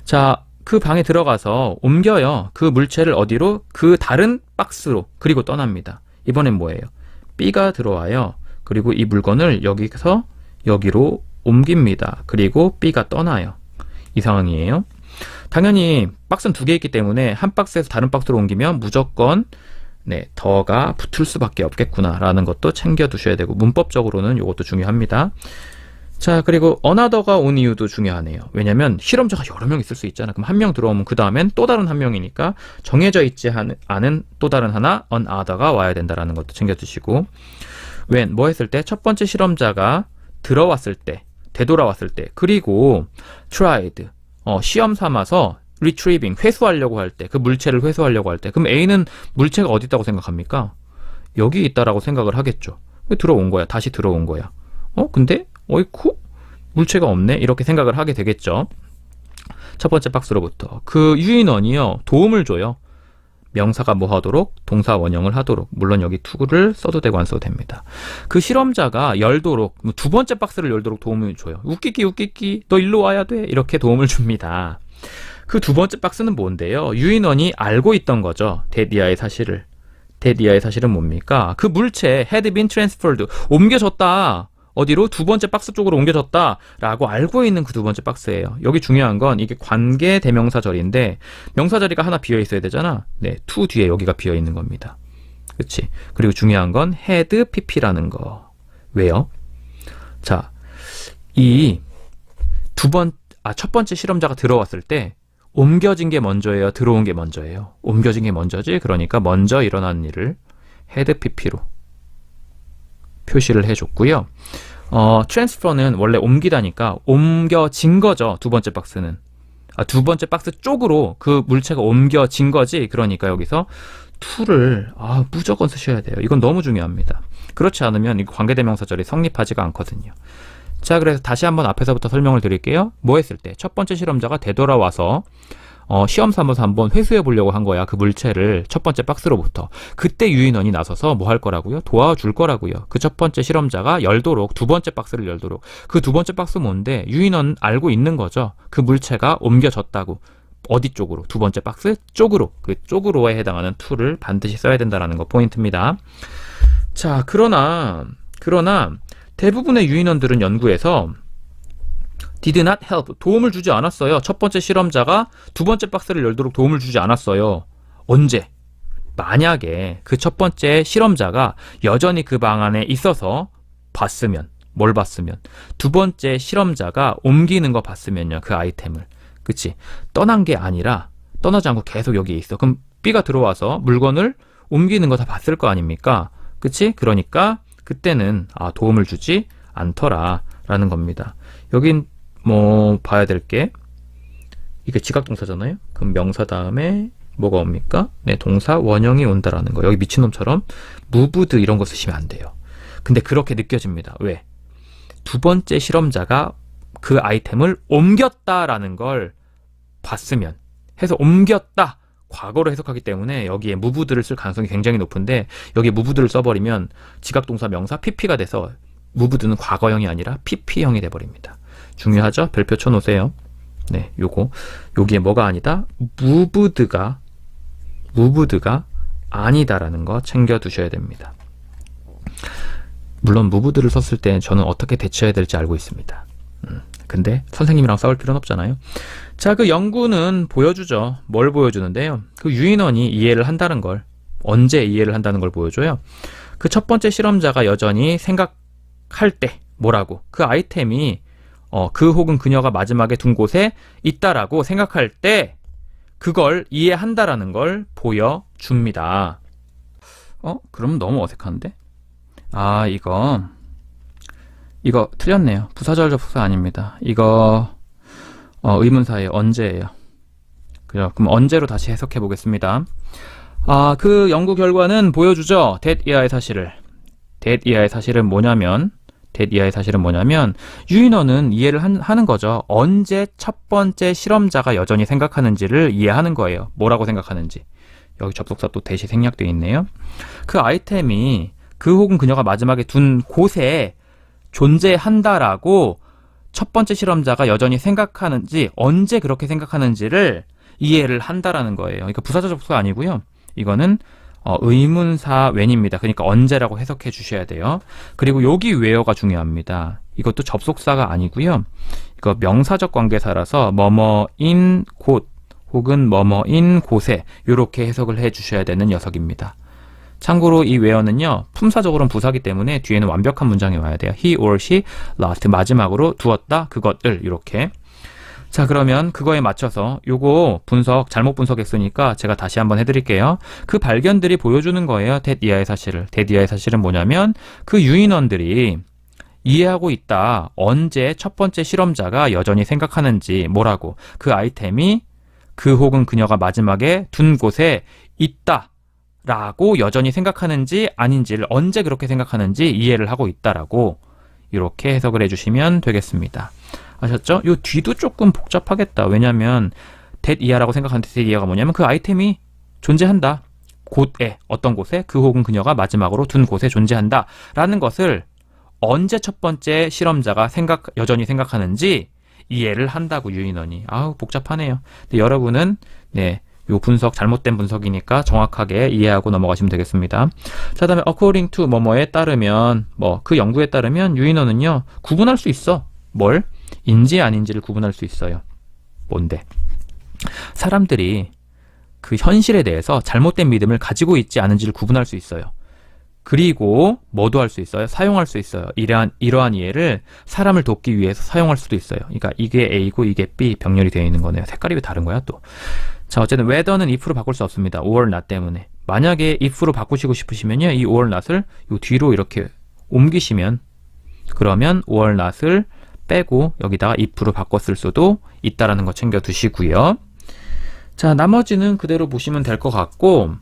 자, 그 방에 들어가서 옮겨요. 그 물체를 어디로? 그 다른 박스로. 그리고 떠납니다. 이번엔 뭐예요? B가 들어와요. 그리고 이 물건을 여기서 여기로 옮깁니다. 그리고 B가 떠나요. 이 상황이에요. 당연히 박스는 2개 있기 때문에 한 박스에서 다른 박스로 옮기면 무조건 더가 붙을 수밖에 없겠구나 라는 것도 챙겨 두셔야 되고, 문법적으로는 이것도 중요합니다. 자, 그리고 another가 온 이유도 중요하네요. 왜냐면 실험자가 여러 명 있을 수 있잖아. 그럼 한 명 들어오면 그 다음엔 또 다른 한 명이니까 정해져 있지 않은 또 다른 하나 another가 와야 된다라는 것도 챙겨 두시고, when 뭐 했을 때? 첫 번째 실험자가 들어왔을 때, 되돌아왔을 때, 그리고 tried 시험 삼아서 retrieving, 회수하려고 할 때, 그 물체를 회수하려고 할 때, 그럼 A는 물체가 어디 있다고 생각합니까? 여기 있다라고 생각을 하겠죠. 들어온 거야. 다시 들어온 거야. 근데 어이쿠? 물체가 없네? 이렇게 생각을 하게 되겠죠. 첫 번째 박스로부터 그 유인원이요, 도움을 줘요. 명사가 뭐 하도록? 동사 원형을 하도록. 물론 여기 to를 써도 되고 안 써도 됩니다. 그 실험자가 열도록, 두 번째 박스를 열도록 도움을 줘요. 웃기기 너 일로 와야 돼, 이렇게 도움을 줍니다. 그 두 번째 박스는 뭔데요? 유인원이 알고 있던 거죠. 데디아의 사실을. 데디아의 사실은 뭡니까? 그 물체 had been transferred, 옮겨졌다. 어디로? 두 번째 박스 쪽으로 옮겨졌다 라고 알고 있는 그 두 번째 박스예요. 여기 중요한 건 이게 관계 대명사절인데 명사자리가 하나 비어 있어야 되잖아. 네, to 뒤에 여기가 비어 있는 겁니다. 그치? 그리고 중요한 건 had pp라는 거. 왜요? 자, 첫 번째 실험자가 들어왔을 때 옮겨진 게 먼저예요, 들어온 게 먼저예요? 옮겨진 게 먼저지. 그러니까 먼저 일어난 일을 had pp로 표시를 해줬고요. transfer는 원래 옮기다니까 옮겨진 거죠. 두 번째 박스는. 두 번째 박스 쪽으로 그 물체가 옮겨진 거지. 그러니까 여기서 to를 무조건 쓰셔야 돼요. 이건 너무 중요합니다. 그렇지 않으면 이 관계대명사절이 성립하지가 않거든요. 자, 그래서 다시 한번 앞에서부터 설명을 드릴게요. 뭐 했을 때? 첫 번째 실험자가 되돌아와서 시험 삼아서 한번 회수해 보려고 한 거야. 그 물체를 첫 번째 박스로부터. 그때 유인원이 나서서 뭐 할 거라고요? 도와줄 거라고요. 그 첫 번째 실험자가 열도록, 두 번째 박스를 열도록. 그 두 번째 박스 뭔데? 유인원 알고 있는 거죠. 그 물체가 옮겨졌다고. 어디 쪽으로? 두 번째 박스 쪽으로. 그 쪽으로에 해당하는 to를 반드시 써야 된다는 거 포인트입니다. 자, 그러나 대부분의 유인원들은 연구에서 did not help, 도움을 주지 않았어요. 첫 번째 실험자가 두 번째 박스를 열도록 도움을 주지 않았어요. 언제? 만약에 그 첫 번째 실험자가 여전히 그 방 안에 있어서 봤으면, 뭘 봤으면? 두 번째 실험자가 옮기는 거 봤으면요, 그 아이템을. 그치? 떠난 게 아니라, 떠나지 않고 계속 여기에 있어. 그럼 B가 들어와서 물건을 옮기는 거 다 봤을 거 아닙니까? 그치? 그러니까 그때는 도움을 주지 않더라 라는 겁니다. 여긴 봐야 될 게, 이게 지각동사잖아요. 그럼 명사 다음에 뭐가 옵니까? 네, 동사 원형이 온다라는 거. 여기 미친놈처럼 moved 이런 거 쓰시면 안 돼요. 근데 그렇게 느껴집니다. 왜? 두 번째 실험자가 그 아이템을 옮겼다라는 걸 봤으면, 해서 옮겼다, 과거로 해석하기 때문에 여기에 moved를 쓸 가능성이 굉장히 높은데, 여기에 moved를 써버리면 지각동사 명사 pp가 돼서 moved는 과거형이 아니라 pp형이 돼버립니다. 중요하죠? 별표 쳐놓으세요. 네, 여기에 뭐가 아니다? moved가 아니다라는 거 챙겨두셔야 됩니다. 물론 moved를 썼을 때 저는 어떻게 대처해야 될지 알고 있습니다. 근데 선생님이랑 싸울 필요는 없잖아요. 자, 그 연구는 보여주죠. 뭘 보여주는데요? 그 유인원이 이해를 한다는 걸, 언제 이해를 한다는 걸 보여줘요. 그 첫 번째 실험자가 여전히 생각할 때 뭐라고? 그 아이템이 그 혹은 그녀가 마지막에 둔 곳에 있다라고 생각할 때 그걸 이해한다라는 걸 보여줍니다. 그럼 너무 어색한데? 이거 틀렸네요. 부사절 접속사 아닙니다. 이거 의문사예요. 언제예요. 그럼 언제로 다시 해석해 보겠습니다. 그 연구 결과는 보여주죠. that 이하의 사실을. that 이하의 사실은 뭐냐면 유인원은 이해를 하는 거죠. 언제 첫 번째 실험자가 여전히 생각하는지를 이해하는 거예요. 뭐라고 생각하는지. 여기 접속사 또 대시 생략되어 있네요. 그 아이템이 그 혹은 그녀가 마지막에 둔 곳에 존재한다라고 첫 번째 실험자가 여전히 생각하는지, 언제 그렇게 생각하는지를 이해를 한다라는 거예요. 그러니까 부사절 접속사 아니고요. 이거는 의문사 when입니다. 그러니까 언제라고 해석해 주셔야 돼요. 그리고 여기 where가 중요합니다. 이것도 접속사가 아니고요. 이거 명사적 관계사라서 뭐뭐인 곳 혹은 뭐뭐인 곳에 이렇게 해석을 해 주셔야 되는 녀석입니다. 참고로 이 where는요, 품사적으로는 부사기 때문에 뒤에는 완벽한 문장이 와야 돼요. he or she last, 마지막으로 두었다, 그것을, 이렇게. 자, 그러면 그거에 맞춰서 요거 잘못 분석했으니까 제가 다시 한번 해드릴게요. 그 발견들이 보여주는 거예요. that 이하의 사실을. that 이하의 사실은 뭐냐면 그 유인원들이 이해하고 있다. 언제 첫 번째 실험자가 여전히 생각하는지 뭐라고 그 아이템이 그 혹은 그녀가 마지막에 둔 곳에 있다 라고 여전히 생각하는지 아닌지를 언제 그렇게 생각하는지 이해를 하고 있다라고 이렇게 해석을 해주시면 되겠습니다. 아셨죠? 요 뒤도 조금 복잡하겠다. 왜냐면 that 이하라고 생각하는 that 이하가 뭐냐면 그 아이템이 존재한다. 곳에 어떤 곳에 그 혹은 그녀가 마지막으로 둔 곳에 존재한다 라는 것을 언제 첫 번째 실험자가 여전히 생각하는지 이해를 한다고 유인원이. 아우 복잡하네요. 근데 여러분은 요 분석 잘못된 분석이니까 정확하게 이해하고 넘어가시면 되겠습니다. 자, 다음에 according to 뭐뭐에 따르면 그 연구에 따르면 유인원은요 구분할 수 있어. 뭘? 인지 아닌지를 구분할 수 있어요. 뭔데? 사람들이 그 현실에 대해서 잘못된 믿음을 가지고 있지 않은지를 구분할 수 있어요. 그리고 뭐도 할 수 있어요? 사용할 수 있어요. 이러한 이해를 사람을 돕기 위해서 사용할 수도 있어요. 그러니까 이게 A고 이게 B 병렬이 되어 있는 거네요. 색깔이 왜 다른 거야 또? 자, 어쨌든 whether는 if로 바꿀 수 없습니다. or not 때문에. 만약에 if로 바꾸시고 싶으시면요, 이 or not을 요 뒤로 이렇게 옮기시면 그러면 or not을 빼고 여기다가 if로 바꿨을 수도 있다라는 거 챙겨 두시고요. 자, 나머지는 그대로 보시면 될 것 같고,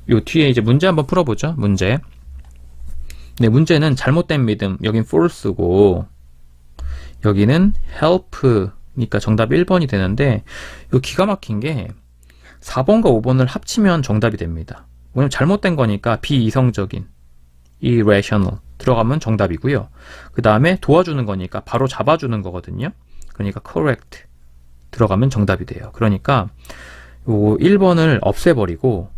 요 뒤에 이제 문제 한번 풀어보죠. 문제. 네, 문제는 잘못된 믿음. 여긴 false고, 여기는 help니까 정답이 1번이 되는데, 요 기가 막힌 게 4번과 5번을 합치면 정답이 됩니다. 왜냐면 잘못된 거니까 비이성적인, irrational 들어가면 정답이고요. 그 다음에 도와주는 거니까 바로 잡아주는 거거든요. 그러니까 correct 들어가면 정답이 돼요. 그러니까 요 1번을 없애버리고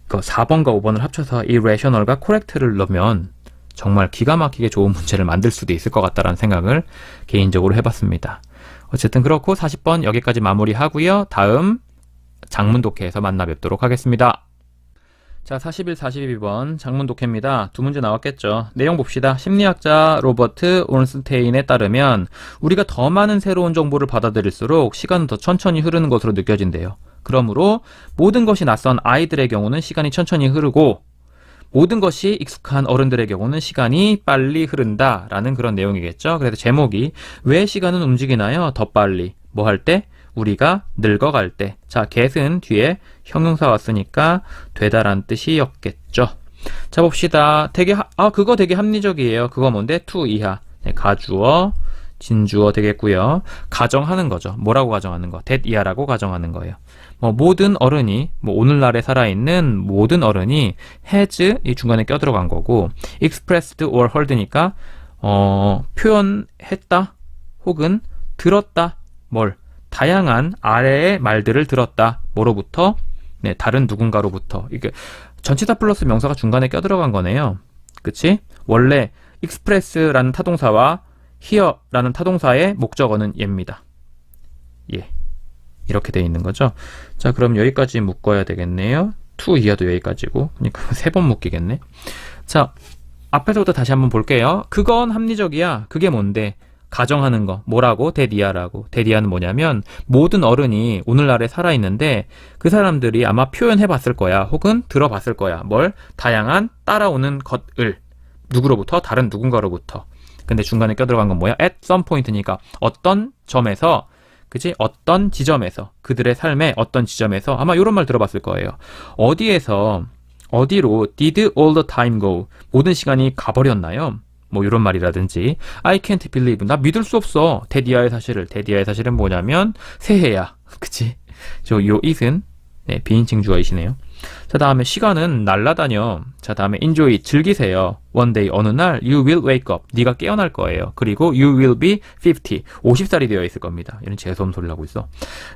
4번과 5번을 합쳐서 irrational과 correct를 넣으면 정말 기가 막히게 좋은 문제를 만들 수도 있을 것 같다라는 생각을 개인적으로 해봤습니다. 어쨌든 그렇고 40번 여기까지 마무리하고요. 다음 장문 독해에서 만나 뵙도록 하겠습니다. 자, 41, 42번 장문 독해입니다. 두 문제 나왔겠죠. 내용 봅시다. 심리학자 로버트 온스테인에 따르면 우리가 더 많은 새로운 정보를 받아들일수록 시간은 더 천천히 흐르는 것으로 느껴진대요. 그러므로 모든 것이 낯선 아이들의 경우는 시간이 천천히 흐르고 모든 것이 익숙한 어른들의 경우는 시간이 빨리 흐른다라는 그런 내용이겠죠. 그래서 제목이 왜 시간은 움직이나요? 더 빨리. 뭐 할 때? 우리가 늙어갈 때. 자, get은 뒤에 형용사 왔으니까 되다란 뜻이었겠죠. 자, 봅시다. 그거 되게 합리적이에요. 그거 뭔데? to 이하. 네, 가주어, 진주어 되겠고요. 가정하는 거죠. 뭐라고 가정하는 거? that 이하라고 가정하는 거예요. 모든 어른이, 오늘날에 살아있는 모든 어른이 has 이 중간에 껴들어간 거고, expressed or heard니까, 표현했다, 혹은 들었다, 뭘? 다양한 아래의 말들을 들었다. 뭐로부터? 네, 다른 누군가로부터. 이게 전치사 플러스 명사가 중간에 껴들어간 거네요. 그치? 원래 express라는 타동사와 hear라는 타동사의 목적어는 얘입니다. 예. 이렇게 돼 있는 거죠. 자, 그럼 여기까지 묶어야 되겠네요. to hear도 여기까지고. 그러니까 3번 묶이겠네. 자, 앞에서부터 다시 한번 볼게요. 그건 합리적이야. 그게 뭔데? 가정하는 거. 뭐라고? 데디아라고. 데디아는 뭐냐면 모든 어른이 오늘날에 살아있는데 그 사람들이 아마 표현해봤을 거야. 혹은 들어봤을 거야. 뭘? 다양한 따라오는 것을. 누구로부터? 다른 누군가로부터. 근데 중간에 껴들어간 건 뭐야? at some point니까 어떤 점에서, 그치? 어떤 지점에서, 그들의 삶의 어떤 지점에서 아마 이런 말 들어봤을 거예요. 어디에서, 어디로 did all the time go? 모든 시간이 가버렸나요? 이런 말이라든지 I can't believe, 나 믿을 수 없어. 데디아의 사실을. 데디아의 사실은 뭐냐면 새해야. 그치? 요 it은 네, 비인칭 주어이시네요. 자, 다음에 시간은 날아다녀. 자, 다음에 enjoy, 즐기세요. One day, 어느 날 you will wake up, 네가 깨어날 거예요. 그리고 you will be 50, 50살이 되어 있을 겁니다. 이런 재수없는 소리를 하고 있어.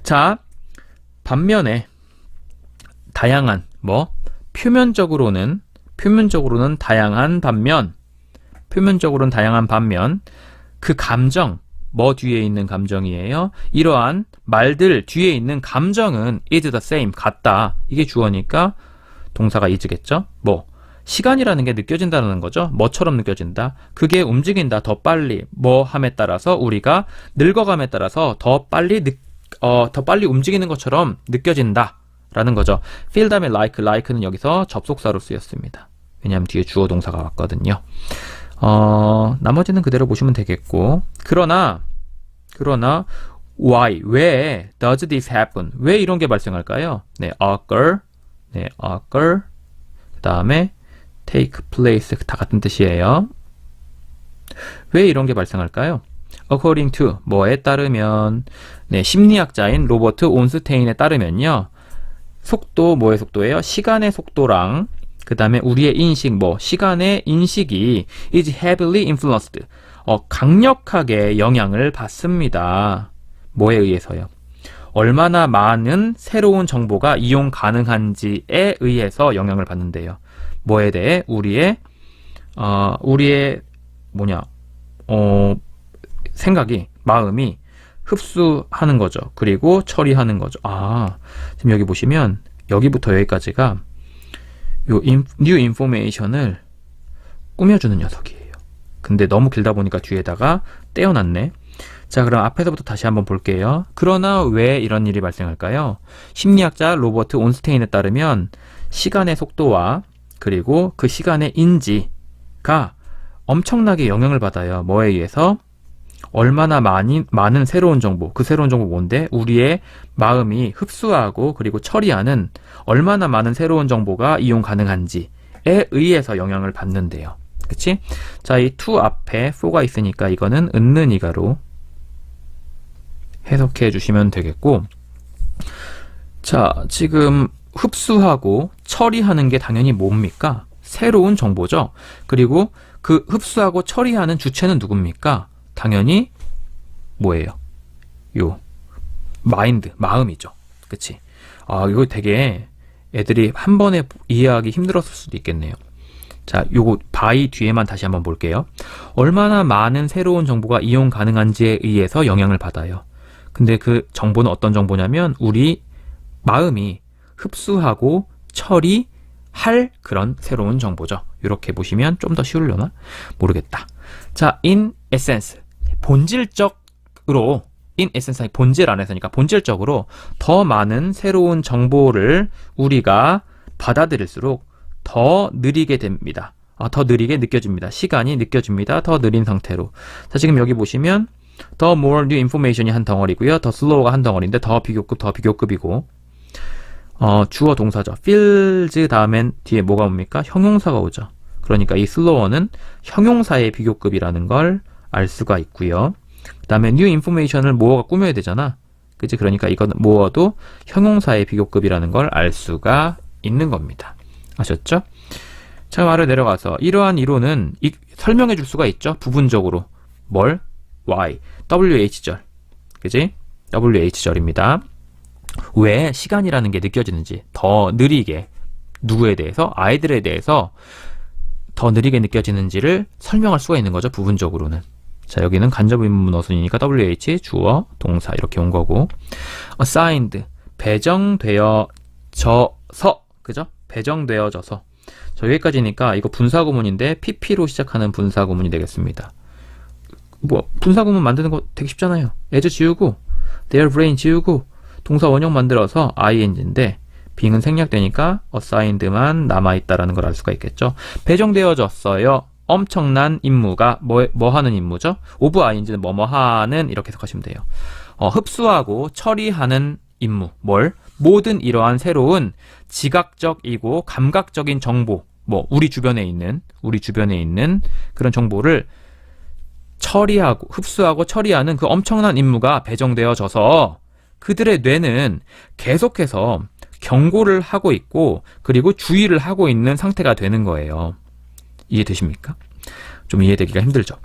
자, 반면에 다양한, 표면적으로는 다양한 반면, 그 감정, 뒤에 있는 감정이에요. 이러한 말들 뒤에 있는 감정은 is the same, 같다. 이게 주어니까 동사가 is겠죠? 시간이라는 게 느껴진다는 거죠. 뭐처럼 느껴진다. 그게 움직인다. 더 빨리. 함에 따라서 우리가 늙어감에 따라서 더 빨리 움직이는 것처럼 느껴진다. 라는 거죠. feel 다음에 like는 여기서 접속사로 쓰였습니다. 왜냐하면 뒤에 주어 동사가 왔거든요. 나머지는 그대로 보시면 되겠고, 그러나 why, 왜 does this happen? 왜 이런 게 발생할까요? 네, occur, 그 다음에 take place 다 같은 뜻이에요. 왜 이런 게 발생할까요? according to 뭐에 따르면, 네, 심리학자인 로버트 온스테인에 따르면요, 속도, 뭐의 속도예요? 시간의 속도랑 그 다음에 우리의 인식, 시간의 인식이 is heavily influenced, 강력하게 영향을 받습니다. 뭐에 의해서요? 얼마나 많은 새로운 정보가 이용 가능한지에 의해서 영향을 받는데요. 뭐에 대해? 우리의 생각이, 마음이 흡수하는 거죠. 그리고 처리하는 거죠. 지금 여기 보시면 여기부터 여기까지가 요 new information을 꾸며주는 녀석이에요. 근데 너무 길다 보니까 뒤에다가 떼어놨네. 자, 그럼 앞에서부터 다시 한번 볼게요. 그러나 왜 이런 일이 발생할까요? 심리학자 로버트 온스테인에 따르면 시간의 속도와 그리고 그 시간의 인지가 엄청나게 영향을 받아요. 뭐에 의해서? 얼마나 많은 새로운 정보, 그 새로운 정보 뭔데? 우리의 마음이 흡수하고 그리고 처리하는 얼마나 많은 새로운 정보가 이용 가능한지에 의해서 영향을 받는데요. 그치? 자, 이 to 앞에 for가 있으니까 이거는 은는이가로 해석해 주시면 되겠고, 자, 지금 흡수하고 처리하는 게 당연히 뭡니까? 새로운 정보죠. 그리고 그 흡수하고 처리하는 주체는 누굽니까? 당연히 뭐예요? 마인드, 마음이죠. 그치? 이거 되게 애들이 한 번에 이해하기 힘들었을 수도 있겠네요. 자, 요거 by 뒤에만 다시 한번 볼게요. 얼마나 많은 새로운 정보가 이용 가능한지에 의해서 영향을 받아요. 근데 그 정보는 어떤 정보냐면 우리 마음이 흡수하고 처리할 그런 새로운 정보죠. 이렇게 보시면 좀 더 쉬우려나? 모르겠다. 자, in essence, 본질적으로, in essence, 본질 안에서니까 본질적으로 더 많은 새로운 정보를 우리가 받아들일수록 더 느리게 됩니다. 더 느리게 느껴집니다. 시간이 느껴집니다. 더 느린 상태로. 자, 지금 여기 보시면 the more new information이 한 덩어리고요. the slow가 한 덩어리인데 더 비교급이고, 주어 동사죠. feels 다음엔 뒤에 뭐가 옵니까? 형용사가 오죠. 그러니까 이 slower는 형용사의 비교급이라는 걸 알 수가 있고요. 그 다음에 new information을 more가 꾸며야 되잖아. 그치? 그러니까 이거는 more도 형용사의 비교급이라는 걸 알 수가 있는 겁니다. 아셨죠? 자, 말을 내려가서 이러한 이론은 설명해 줄 수가 있죠. 부분적으로. 뭘? why. WH절. 그치? WH절입니다. 왜 시간이라는 게 느껴지는지 더 느리게, 누구에 대해서? 아이들에 대해서 더 느리게 느껴지는지를 설명할 수가 있는 거죠. 부분적으로는. 자, 여기는 간접 의문문 어순이니까 WH, 주어, 동사 이렇게 온 거고, assigned, 배정되어져서, 그죠? 배정되어져서. 자, 여기까지니까 이거 분사구문인데 PP로 시작하는 분사구문이 되겠습니다. 분사구문 만드는 거 되게 쉽잖아요. as 지우고 their brain 지우고 동사 원형 만들어서 ing인데 being은 생략되니까 assigned만 남아있다라는 걸 알 수가 있겠죠. 배정되어졌어요. 엄청난 임무가 뭐 하는 임무죠? of ing는 뭐뭐 하는, 이렇게 해석하시면 돼요. 흡수하고 처리하는 임무. 뭘? 모든 이러한 새로운 지각적이고 감각적인 정보, 우리 주변에 있는 그런 정보를 처리하고 흡수하고 처리하는 그 엄청난 임무가 배정되어져서 그들의 뇌는 계속해서 경고를 하고 있고 그리고 주의를 하고 있는 상태가 되는 거예요. 이해되십니까? 좀 이해되기가 힘들죠.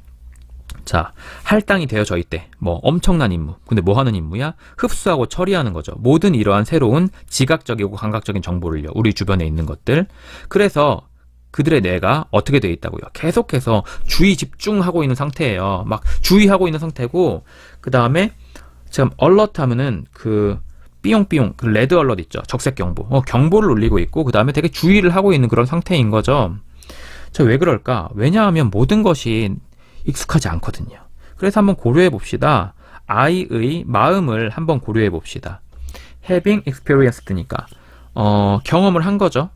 자, 할당이 되어져 있대. 엄청난 임무. 근데 뭐 하는 임무야? 흡수하고 처리하는 거죠. 모든 이러한 새로운 지각적이고 감각적인 정보를요. 우리 주변에 있는 것들. 그래서 그들의 뇌가 어떻게 되어 있다고요? 계속해서 주의 집중하고 있는 상태예요. 막 주의하고 있는 상태고, 그 다음에 지금 alert 하면은 삐용삐용, 레드 얼럿 있죠. 적색 경보. 경보를 울리고 있고, 그 다음에 되게 주의를 하고 있는 그런 상태인 거죠. 자, 왜 그럴까? 왜냐하면 모든 것이 익숙하지 않거든요. 그래서 한번 고려해 봅시다. I의 마음을 한번 고려해 봅시다. Having experienced니까 경험을 한 거죠.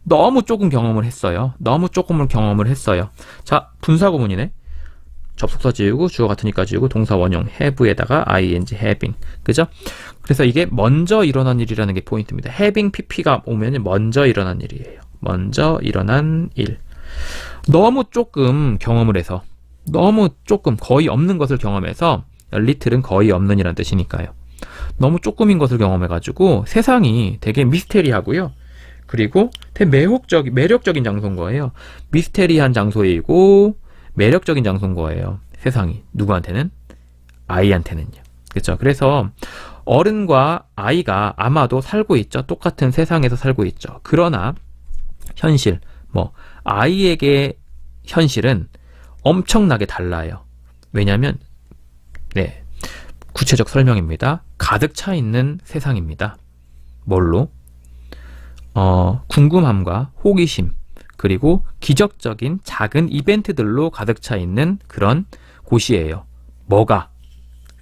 너무 조금 경험을 했어요. 너무 조금을 경험을 했어요. 자, 분사구문이네. 접속사 지우고 주어 같으니까 지우고 동사 원형 have에다가 ing having. 그죠? 그래서 이게 먼저 일어난 일이라는 게 포인트입니다. having pp가 오면 먼저 일어난 일이에요. 먼저 일어난 일. 너무 조금 경험을 해서, 너무 조금 거의 없는 것을 경험해서, little은 거의 없는 이란 뜻이니까요. 너무 조금인 것을 경험해가지고 세상이 되게 미스테리하고요. 그리고 되게 매력적인 장소인 거예요. 미스테리한 장소이고 매력적인 장소인 거예요. 세상이. 누구한테는? 아이한테는요. 그렇죠? 그래서 어른과 아이가 아마도 살고 있죠. 똑같은 세상에서 살고 있죠. 그러나 현실, 아이에게 현실은 엄청나게 달라요. 왜냐하면 구체적 설명입니다. 가득 차 있는 세상입니다. 뭘로? 궁금함과 호기심, 그리고 기적적인 작은 이벤트들로 가득 차 있는 그런 곳이에요. 뭐가?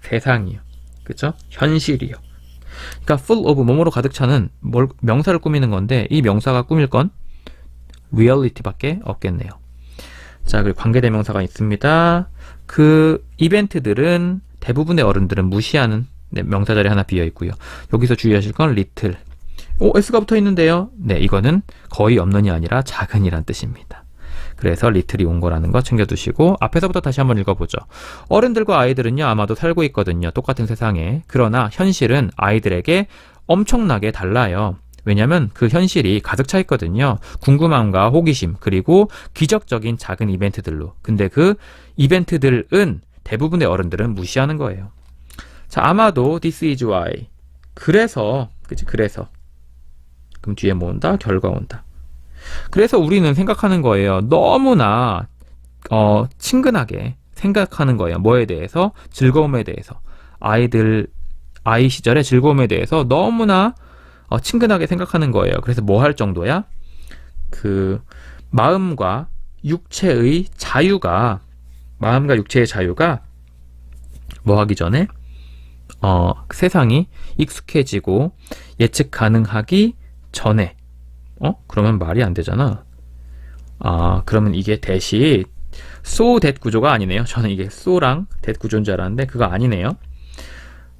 세상이요. 그쵸? 현실이요. 그러니까 full of 뭐뭐로 가득 차는 명사를 꾸미는 건데, 이 명사가 꾸밀 건 reality밖에 없겠네요. 자, 그리고 관계대명사가 있습니다. 그 이벤트들은 대부분의 어른들은 무시하는 명사 자리 하나 비어 있고요. 여기서 주의하실 건 little. s가 붙어 있는데요. 네, 이거는 거의 없는이 아니라 작은이란 뜻입니다. 그래서 little이 온 거라는 거 챙겨두시고, 앞에서부터 다시 한번 읽어보죠. 어른들과 아이들은요, 아마도 살고 있거든요. 똑같은 세상에. 그러나 현실은 아이들에게 엄청나게 달라요. 왜냐면 그 현실이 가득 차 있거든요. 궁금함과 호기심, 그리고 기적적인 작은 이벤트들로. 근데 그 이벤트들은 대부분의 어른들은 무시하는 거예요. 자, 아마도 this is why. 그래서, 그치? 그래서. 그럼 뒤에 뭐 온다? 결과 온다. 그래서 우리는 생각하는 거예요. 너무나 친근하게 생각하는 거예요. 뭐에 대해서? 즐거움에 대해서. 아이 시절의 즐거움에 대해서 너무나 친근하게 생각하는 거예요. 그래서 뭐 할 정도야? 그 마음과 육체의 자유가 뭐 하기 전에 세상이 익숙해지고 예측 가능하기 전에. 그러면 말이 안 되잖아. 그러면 이게 that이 so that 구조가 아니네요. 저는 이게 so랑 that 구조인 줄 알았는데 그거 아니네요.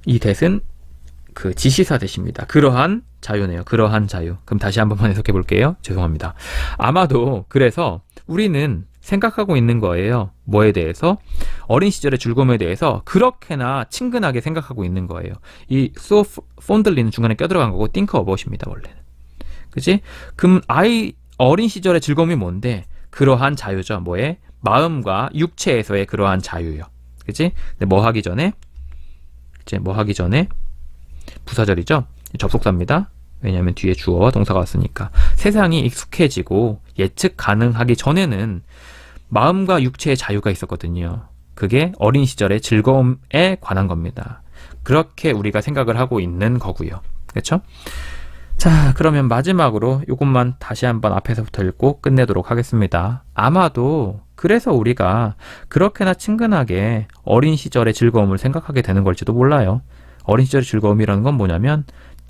이 that은 그 지시사 that입니다. 그러한 자유네요. 그러한 자유. 그럼 다시 한 번만 해석해 볼게요. 죄송합니다. 아마도 그래서 우리는 생각하고 있는 거예요. 뭐에 대해서? 어린 시절의 즐거움에 대해서 그렇게나 친근하게 생각하고 있는 거예요. 이 so fondly는 중간에 껴들어간 거고 think about입니다. 원래는. 그치? 그럼 어린 시절의 즐거움이 뭔데? 그러한 자유죠. 뭐에? 마음과 육체에서의 그러한 자유요. 그치? 근데 뭐 하기 전에? 이제 뭐 하기 전에? 부사절이죠. 접속사입니다. 왜냐하면 뒤에 주어와 동사가 왔으니까. 세상이 익숙해지고 예측 가능하기 전에는 마음과 육체의 자유가 있었거든요. 그게 어린 시절의 즐거움에 관한 겁니다. 그렇게 우리가 생각을 하고 있는 거고요. 그렇죠? 자, 그러면 마지막으로 이것만 다시 한번 앞에서부터 읽고 끝내도록 하겠습니다. 아마도 그래서 우리가 그렇게나 친근하게 어린 시절의 즐거움을 생각하게 되는 걸지도 몰라요. 어린 시절의 즐거움이라는 건 뭐냐면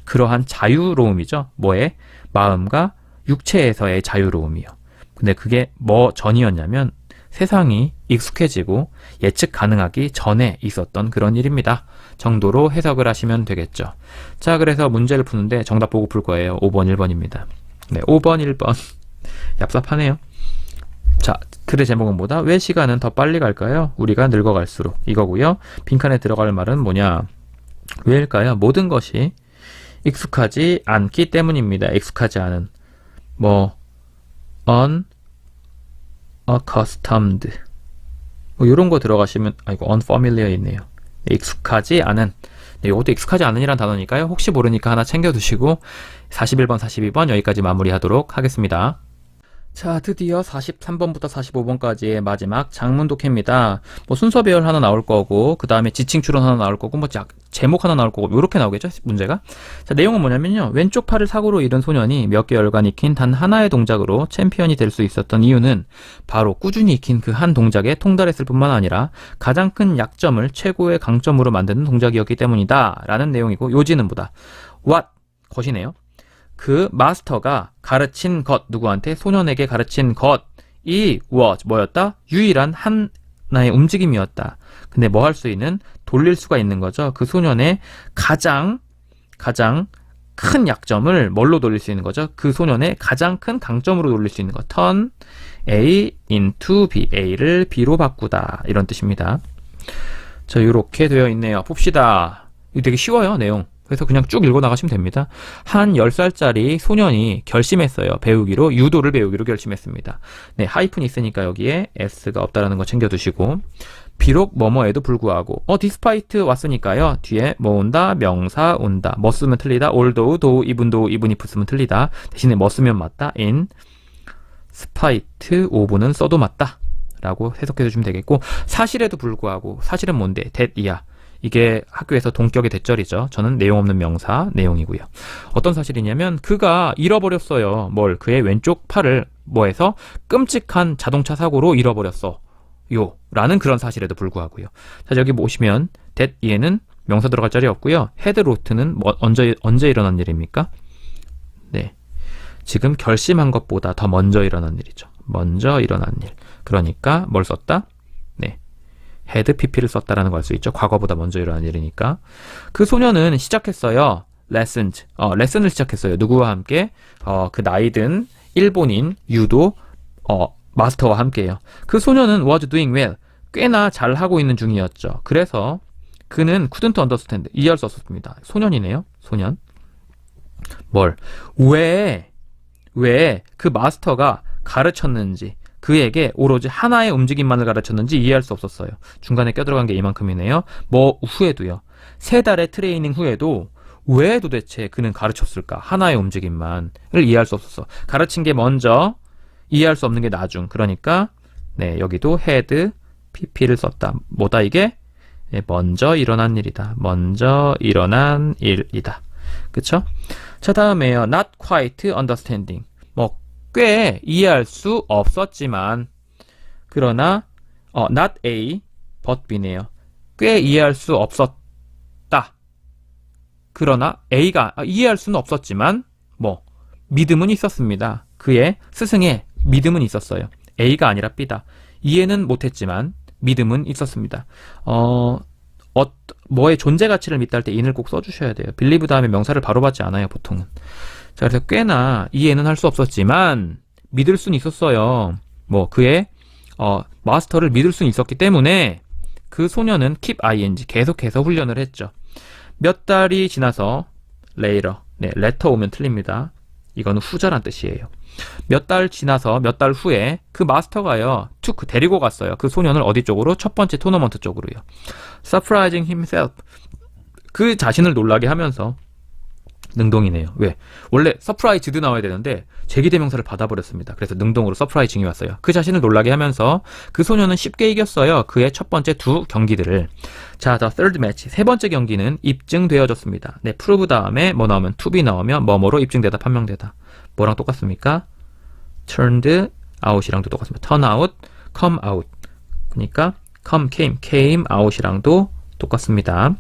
그러한 자유로움이죠. 뭐에? 마음과 육체에서의 자유로움이요. 근데 그게 뭐 전이었냐면 세상이 익숙해지고 예측 가능하기 전에 있었던 그런 일입니다. 정도로 해석을 하시면 되겠죠. 자, 그래서 문제를 푸는데 정답 보고 풀 거예요. 5번, 1번입니다. 네, 5번, 1번. 얍삽하네요. 자, 글의 제목은 뭐다? 왜 시간은 더 빨리 갈까요? 우리가 늙어갈수록. 이거고요. 빈칸에 들어갈 말은 뭐냐? 왜일까요? 모든 것이 익숙하지 않기 때문입니다. 익숙하지 않은. unaccustomed. 이런 거 들어가시면, unfamiliar 있네요. 익숙하지 않은. 네, 이것도 익숙하지 않은이란 단어니까요. 혹시 모르니까 하나 챙겨두시고 41번, 42번 여기까지 마무리하도록 하겠습니다. 자, 드디어 43번부터 45번까지의 마지막 장문 독해입니다. 순서 배열 하나 나올 거고, 그 다음에 지칭 추론 하나 나올 거고, 제목 하나 나올 거고, 요렇게 나오겠죠, 문제가? 자, 내용은 뭐냐면요. 왼쪽 팔을 사고로 잃은 소년이 몇 개월간 익힌 단 하나의 동작으로 챔피언이 될 수 있었던 이유는 바로 꾸준히 익힌 그 한 동작에 통달했을 뿐만 아니라 가장 큰 약점을 최고의 강점으로 만드는 동작이었기 때문이다. 라는 내용이고, 요지는 뭐다? What? 것이네요. 그 마스터가 가르친 것, 누구한테? 소년에게 가르친 것이 was, 뭐였다? 유일한 하나의 움직임이었다. 근데 뭐 할 수 있는? 돌릴 수가 있는 거죠. 그 소년의 가장 큰 약점을 뭘로 돌릴 수 있는 거죠? 그 소년의 가장 큰 강점으로 돌릴 수 있는 것. turn A into B. A를 B로 바꾸다. 이런 뜻입니다. 자, 이렇게 되어 있네요. 봅시다. 이거 되게 쉬워요, 내용. 그래서 그냥 쭉 읽어 나가시면 됩니다. 한 10살짜리 소년이 결심했어요. 배우기로, 유도를 배우기로 결심했습니다. 네, 하이픈이 있으니까 여기에 S가 없다라는 거 챙겨두시고, 비록 뭐뭐에도 불구하고, despite 왔으니까요. 뒤에 뭐 온다? 명사 온다. 뭐 쓰면 틀리다? although, though, even though, even if 쓰면 틀리다. 대신에 뭐 쓰면 맞다? in spite of는 써도 맞다. 라고 해석해 주시면 되겠고, 사실에도 불구하고, 사실은 뭔데? that이야. 이게 학교에서 동격의 대절이죠. 저는 내용 없는 명사 내용이고요. 어떤 사실이냐면 그가 잃어버렸어요. 뭘? 그의 왼쪽 팔을 뭐해서 끔찍한 자동차 사고로 잃어버렸어. 요 라는 그런 사실에도 불구하고요. 자, 여기 보시면 that 얘는 명사 들어갈 자리 없고요. had root는 뭐 언제 일어난 일입니까? 네, 지금 결심한 것보다 더 먼저 일어난 일이죠. 먼저 일어난 일. 그러니까 뭘 썼다? 네, had pp를 썼다라는 걸 알 수 있죠. 과거보다 먼저 일어난 일이니까. 그 소년은 시작했어요. 레슨을 시작했어요. 누구와 함께? 그 나이든 일본인 유도 마스터와 함께요. 그 소년은 was doing well. 꽤나 잘하고 있는 중이었죠. 그래서 그는 couldn't understand. 이해할 수 없었습니다. 소년이네요. 소년. 뭘? 왜 그 마스터가 가르쳤는지, 그에게 오로지 하나의 움직임만을 가르쳤는지 이해할 수 없었어요. 중간에 껴들어간 게 이만큼이네요. 뭐 후에도요. 3달의 트레이닝 후에도 왜 도대체 그는 가르쳤을까? 하나의 움직임만을 이해할 수 없었어. 가르친 게 먼저, 이해할 수 없는 게 나중. 그러니까 네, 여기도 had pp를 썼다. 뭐다 이게? 네, 먼저 일어난 일이다. 먼저 일어난 일이다. 그쵸? 자, 다음에요. not quite understanding. 뭐 꽤 이해할 수 없었지만, 그러나 not A but B네요. 꽤 이해할 수 없었다. 그러나 A가 이해할 수는 없었지만 뭐 믿음은 있었습니다. 그의 스승의 믿음은 있었어요. A가 아니라 B다. 이해는 못했지만 믿음은 있었습니다. 뭐의 존재 가치를 믿다 할 때 in을 꼭 써주셔야 돼요. believe 다음에 명사를 바로 받지 않아요, 보통은. 자, 그래서 꽤나 이해는 할 수 없었지만 믿을 수는 있었어요. 뭐 그의 마스터를 믿을 수는 있었기 때문에 그 소년은 keep ing 계속해서 훈련을 했죠. 몇 달이 지나서 later, 네, letter 오면 틀립니다. 이거는 후자란 뜻이에요. 몇 달 지나서 몇 달 후에 그 마스터가요, 데리고 갔어요. 그 소년을 어디 쪽으로? 첫 번째 토너먼트 쪽으로요. surprising himself. 그 자신을 놀라게 하면서. 능동이네요. 왜? 원래 surprised 나와야 되는데 제기대명사를 받아버렸습니다. 그래서 능동으로 surprising이 왔어요. 그 자신을 놀라게 하면서 그 소년은 쉽게 이겼어요. 그의 첫 번째 2 경기들을. 자, the third match. 3번째 경기는 입증되어졌습니다. 네, prove 다음에 뭐 나오면 to be 나오면 뭐뭐로 입증되다, 판명되다. 뭐랑 똑같습니까? turned out이랑도 똑같습니다. turn out, come out. 그러니까 came out이랑도 똑같습니다.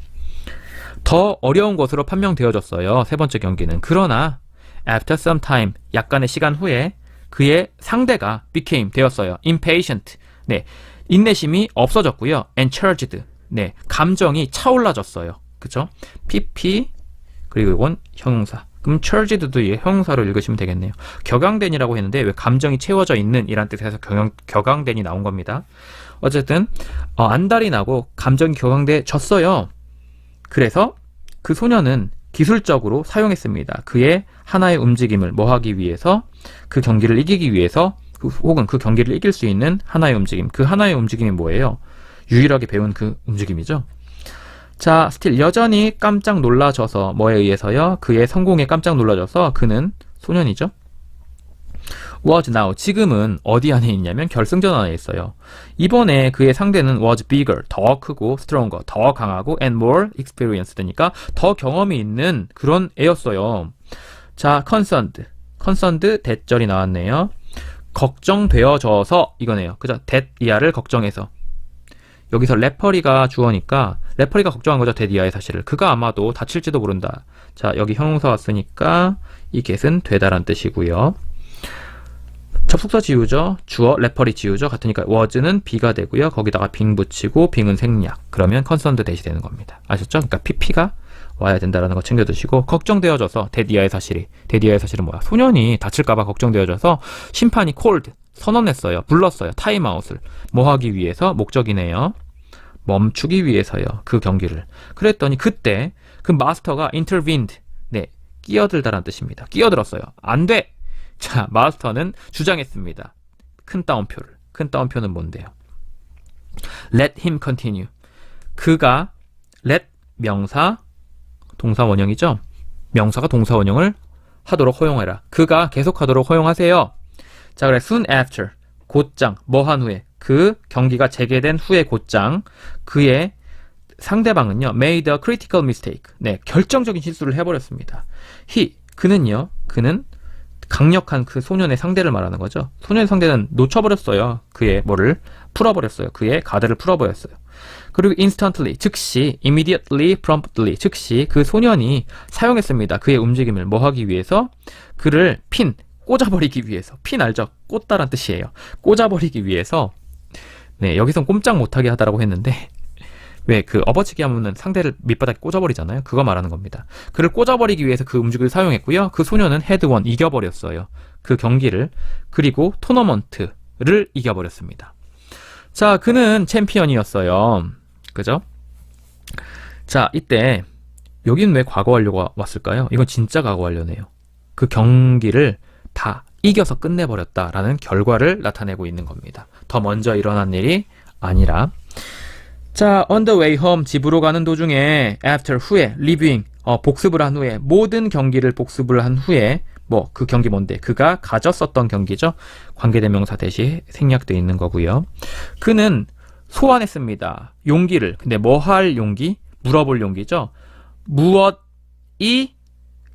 더 어려운 것으로 판명되어졌어요. 3번째 경기는. 그러나 after some time, 약간의 시간 후에 그의 상대가 became 되었어요. impatient. 네, 인내심이 없어졌고요. and charged. 네, 감정이 차올라졌어요. 그쵸? pp 그리고 이건 형용사. 그럼 charged도 형용사로 읽으시면 되겠네요. 격앙된이라고 했는데 왜 감정이 채워져 있는 이란 뜻에서 격앙된이 나온 겁니다. 어쨌든 안달이 나고 감정이 격앙돼졌어요. 그래서 그 소년은 기술적으로 사용했습니다. 그의 하나의 움직임을 뭐 하기 위해서? 그 경기를 이기기 위해서, 혹은 그 경기를 이길 수 있는 하나의 움직임. 그 하나의 움직임이 뭐예요? 유일하게 배운 그 움직임이죠. 자, 스틸 여전히 깜짝 놀라져서, 뭐에 의해서요? 그의 성공에 깜짝 놀라져서 그는 소년이죠. was now. 지금은 어디 안에 있냐면 결승전 안에 있어요. 이번에 그의 상대는 was bigger. 더 크고 stronger. 더 강하고 and more experienced니까 더 경험이 있는 그런 애였어요. 자, concerned 대절이 나왔네요. 걱정되어져서 이거네요. 그죠? that 이하를 걱정해서. 여기서 레퍼리가 주어니까 레퍼리가 걱정한 거죠. 데디아의 사실을. 그가 아마도 다칠지도 모른다. 자, 여기 형용사 왔으니까 이 get은 되다란 뜻이고요. 접속사 지우죠. 주어 레퍼리 지우죠. 같으니까 was는 be가 되고요. 거기다가 being 붙이고 being은 생략. 그러면 concerned 대시 되는 겁니다. 아셨죠? 그러니까 pp가 와야 된다라는 거 챙겨두시고 걱정되어져서 데디아의 사실이. 데디아의 사실은 뭐야? 소년이 다칠까봐 걱정되어져서 심판이 called 선언했어요. 불렀어요. 타임아웃을. 뭐 하기 위해서? 목적이네요. 멈추기 위해서요. 그 경기를. 그랬더니 그때 그 마스터가 intervened. 네, 끼어들다라는 뜻입니다. 끼어들었어요. 안 돼! 자, 마스터는 주장했습니다. 큰 따옴표를. 큰 따옴표는 뭔데요? Let him continue. 그가 let 명사 동사 원형이죠? 명사가 동사 원형을 하도록 허용해라. 그가 계속하도록 허용하세요. 자, 그래 soon after 곧장 뭐 한 후에 그 경기가 재개된 후에 곧장 그의 상대방은요 made a critical mistake. 네, 결정적인 실수를 해버렸습니다. 그는 강력한 그 소년의 상대를 말하는 거죠. 소년의 상대는 놓쳐버렸어요. 그의 뭐를 풀어버렸어요. 그의 가드를 풀어버렸어요. 그리고 instantly, 즉시, immediately, promptly, 즉시 그 소년이 사용했습니다. 그의 움직임을 뭐 하기 위해서? 그를 꽂아버리기 위해서. 핀 알죠? 꽂다란 뜻이에요. 꽂아버리기 위해서. 네, 여기선 꼼짝 못하게 하다라고 했는데 왜 그 업어치기 하면은 상대를 밑바닥에 꽂아버리잖아요. 그거 말하는 겁니다. 그를 꽂아버리기 위해서 그 움직임을 사용했고요. 그 소년은 헤드원 이겨버렸어요. 그 경기를. 그리고 토너먼트를 이겨버렸습니다. 자, 그는 챔피언이었어요. 그죠? 자, 이때 여긴 왜 과거 완료가 왔을까요? 이건 진짜 과거 완료네요. 그 경기를 다 이겨서 끝내버렸다라는 결과를 나타내고 있는 겁니다. 더 먼저 일어난 일이 아니라. 자, on the way home, 집으로 가는 도중에 after, 후에, reviewing, 복습을 한 후에, 모든 경기를 복습을 한 후에 그 경기 뭔데? 그가 가졌었던 경기죠. 관계대명사 대시 생략되어 있는 거고요. 그는 소환했습니다. 용기를. 근데 뭐 할 용기? 물어볼 용기죠. 무엇이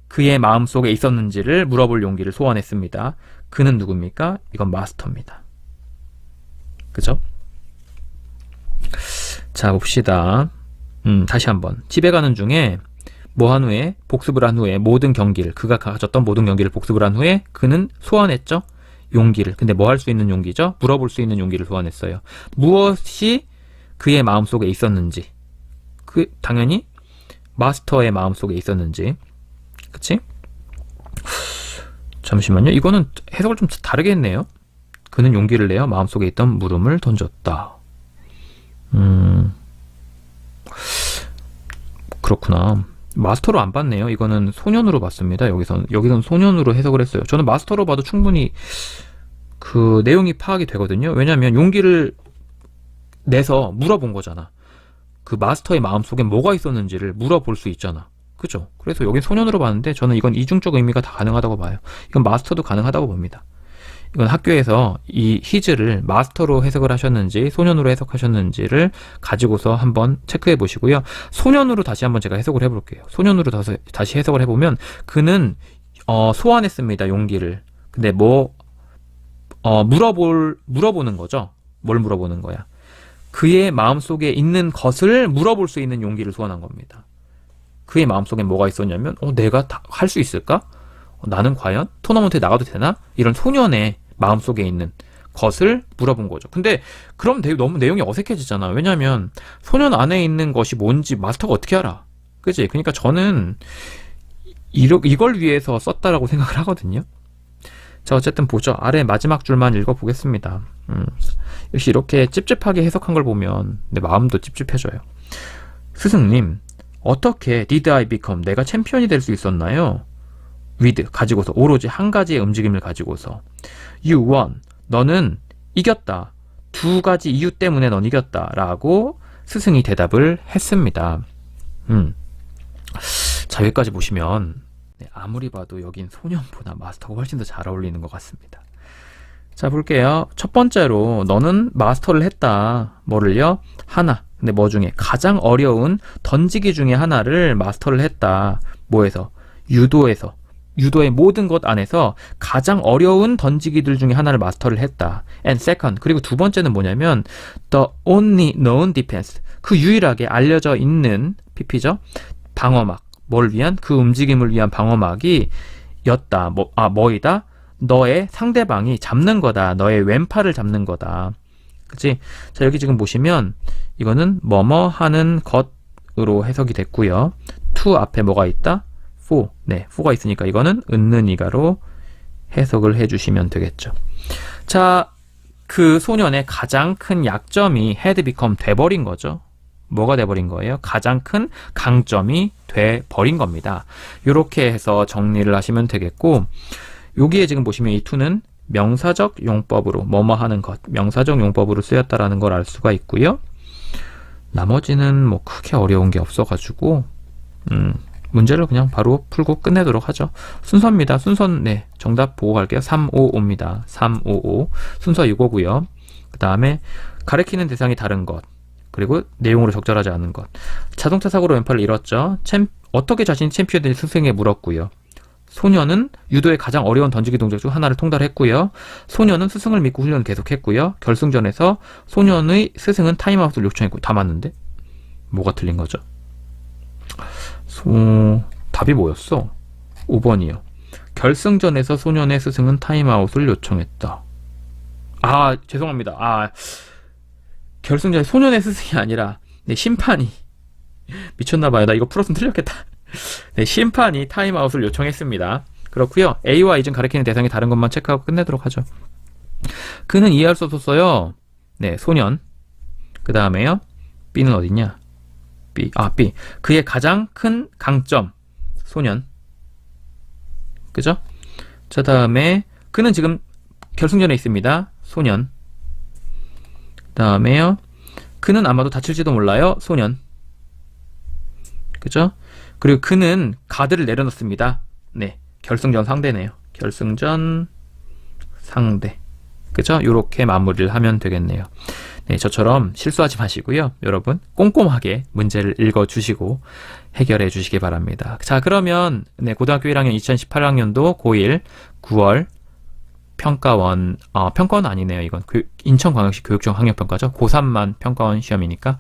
그의 마음속에 있었는지를 물어볼 용기를 소환했습니다. 그는 누굽니까? 이건 마스터입니다. 그죠? 자, 봅시다. 다시 한번. 집에 가는 중에 뭐 한 후에 복습을 한 후에 모든 경기를 그가 가졌던 모든 경기를 복습을 한 후에 그는 소환했죠. 용기를. 근데 뭐 할 수 있는 용기죠? 물어볼 수 있는 용기를 소환했어요. 무엇이 그의 마음속에 있었는지. 당연히 마스터의 마음속에 있었는지. 그치? 잠시만요. 이거는 해석을 좀 다르게 했네요. 그는 용기를 내어 마음속에 있던 물음을 던졌다. 그렇구나. 마스터로 안 봤네요. 이거는 소년으로 봤습니다. 여기선 소년으로 해석을 했어요. 저는 마스터로 봐도 충분히 그 내용이 파악이 되거든요. 왜냐하면 용기를 내서 물어본 거잖아. 그 마스터의 마음속에 뭐가 있었는지를 물어볼 수 있잖아. 그죠? 그래서 여긴 소년으로 봤는데 저는 이건 이중적 의미가 다 가능하다고 봐요. 이건 마스터도 가능하다고 봅니다. 이건 학교에서 이 his를 마스터로 해석을 하셨는지 소년으로 해석하셨는지를 가지고서 한번 체크해 보시고요. 소년으로 다시 한번 제가 해석을 해볼게요. 소년으로 다시 해석을 해보면 그는 소환했습니다. 용기를. 근데 물어보는 거죠. 뭘 물어보는 거야? 그의 마음속에 있는 것을 물어볼 수 있는 용기를 소환한 겁니다. 그의 마음속에 뭐가 있었냐면 내가 할 수 있을까? 나는 과연 토너먼트에 나가도 되나? 이런 소년의 마음속에 있는 것을 물어본 거죠. 근데 그럼 너무 내용이 어색해지잖아. 왜냐하면 소년 안에 있는 것이 뭔지 마스터가 어떻게 알아? 그치? 그러니까 저는 이걸 위해서 썼다라고 생각을 하거든요. 자, 어쨌든 보죠. 아래 마지막 줄만 읽어보겠습니다. 역시 이렇게 찝찝하게 해석한 걸 보면 내 마음도 찝찝해져요. 스승님, 어떻게 did I become, 내가 챔피언이 될 수 있었나요? with, 가지고서, 오로지 한 가지의 움직임을 가지고서. you won, 너는 이겼다. 두 가지 이유 때문에 넌 이겼다. 라고 스승이 대답을 했습니다. 자, 여기까지 보시면 아무리 봐도 여긴 소년보다 마스터가 훨씬 더 잘 어울리는 것 같습니다. 자, 볼게요. 첫 번째로 너는 마스터를 했다. 뭐를요? 하나. 근데 뭐 중에? 가장 어려운 던지기 중에 하나를 마스터를 했다. 뭐에서? 유도에서. 유도의 모든 것 안에서 가장 어려운 던지기들 중에 하나를 마스터를 했다. And second, 그리고 두 번째는 뭐냐면 the only known defense, 그 유일하게 알려져 있는 PP죠. 방어막, 뭘 위한? 그 움직임을 위한 방어막이 였다. 뭐이다? 너의 상대방이 잡는 거다. 너의 왼팔을 잡는 거다. 그치? 자, 여기 지금 보시면 이거는 뭐뭐 하는 것으로 해석이 됐고요. to 앞에 뭐가 있다? for. 네, for가 있으니까 이거는 은는이가로 해석을 해주시면 되겠죠. 자, 그 소년의 가장 큰 약점이 had become 돼버린 거죠. 뭐가 돼버린 거예요? 가장 큰 강점이 돼버린 겁니다. 이렇게 해서 정리를 하시면 되겠고, 여기에 지금 보시면 이 to는 명사적 용법으로 뭐뭐 하는 것, 명사적 용법으로 쓰였다라는 걸 알 수가 있고요. 나머지는 뭐 크게 어려운 게 없어가지고 문제를 그냥 바로 풀고 끝내도록 하죠. 순서입니다. 순서는 네, 정답 보고 갈게요. 355입니다. 355 순서 이거고요. 그 다음에 가리키는 대상이 다른 것, 그리고 내용으로 적절하지 않은 것. 자동차 사고로 왼팔을 잃었죠. 어떻게 자신이 챔피언이 된 스승에게 물었고요. 소년은 유도의 가장 어려운 던지기 동작 중 하나를 통달했고요. 소년은 스승을 믿고 훈련을 계속했고요. 결승전에서 소년의 스승은 타임아웃을 요청했고. 다 맞는데? 뭐가 틀린 거죠? 답이 뭐였어? 5번이요. 결승전에서 소년의 스승은 타임아웃을 요청했다. 아, 죄송합니다. 결승전에 소년의 스승이 아니라 네, 심판이 미쳤나봐요. 나 이거 풀었으면 틀렸겠다. 네, 심판이 타임아웃을 요청했습니다. 그렇고요. A와 A중 가리키는 대상이 다른 것만 체크하고 끝내도록 하죠. 그는 이해할 수 없었어요. 네, 소년. 그 다음에요. B는 어딨냐? B. 그의 가장 큰 강점. 소년. 그죠? 자, 다음에 그는 지금 결승전에 있습니다. 소년. 그 다음에요. 그는 아마도 다칠지도 몰라요. 소년. 그죠? 그리고 그는 가드를 내려놓습니다. 네, 결승전 상대네요. 결승전 상대. 그죠? 이렇게 마무리를 하면 되겠네요. 네, 저처럼 실수하지 마시고요. 여러분 꼼꼼하게 문제를 읽어주시고 해결해 주시기 바랍니다. 자, 그러면 네, 고등학교 1학년 2018학년도 고1 9월 평가원, 평가원 아니네요. 이건 인천광역시 교육청 학력평가죠. 고3만 평가원 시험이니까.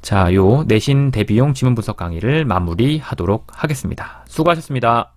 자, 요 내신 대비용 지문 분석 강의를 마무리하도록 하겠습니다. 수고하셨습니다.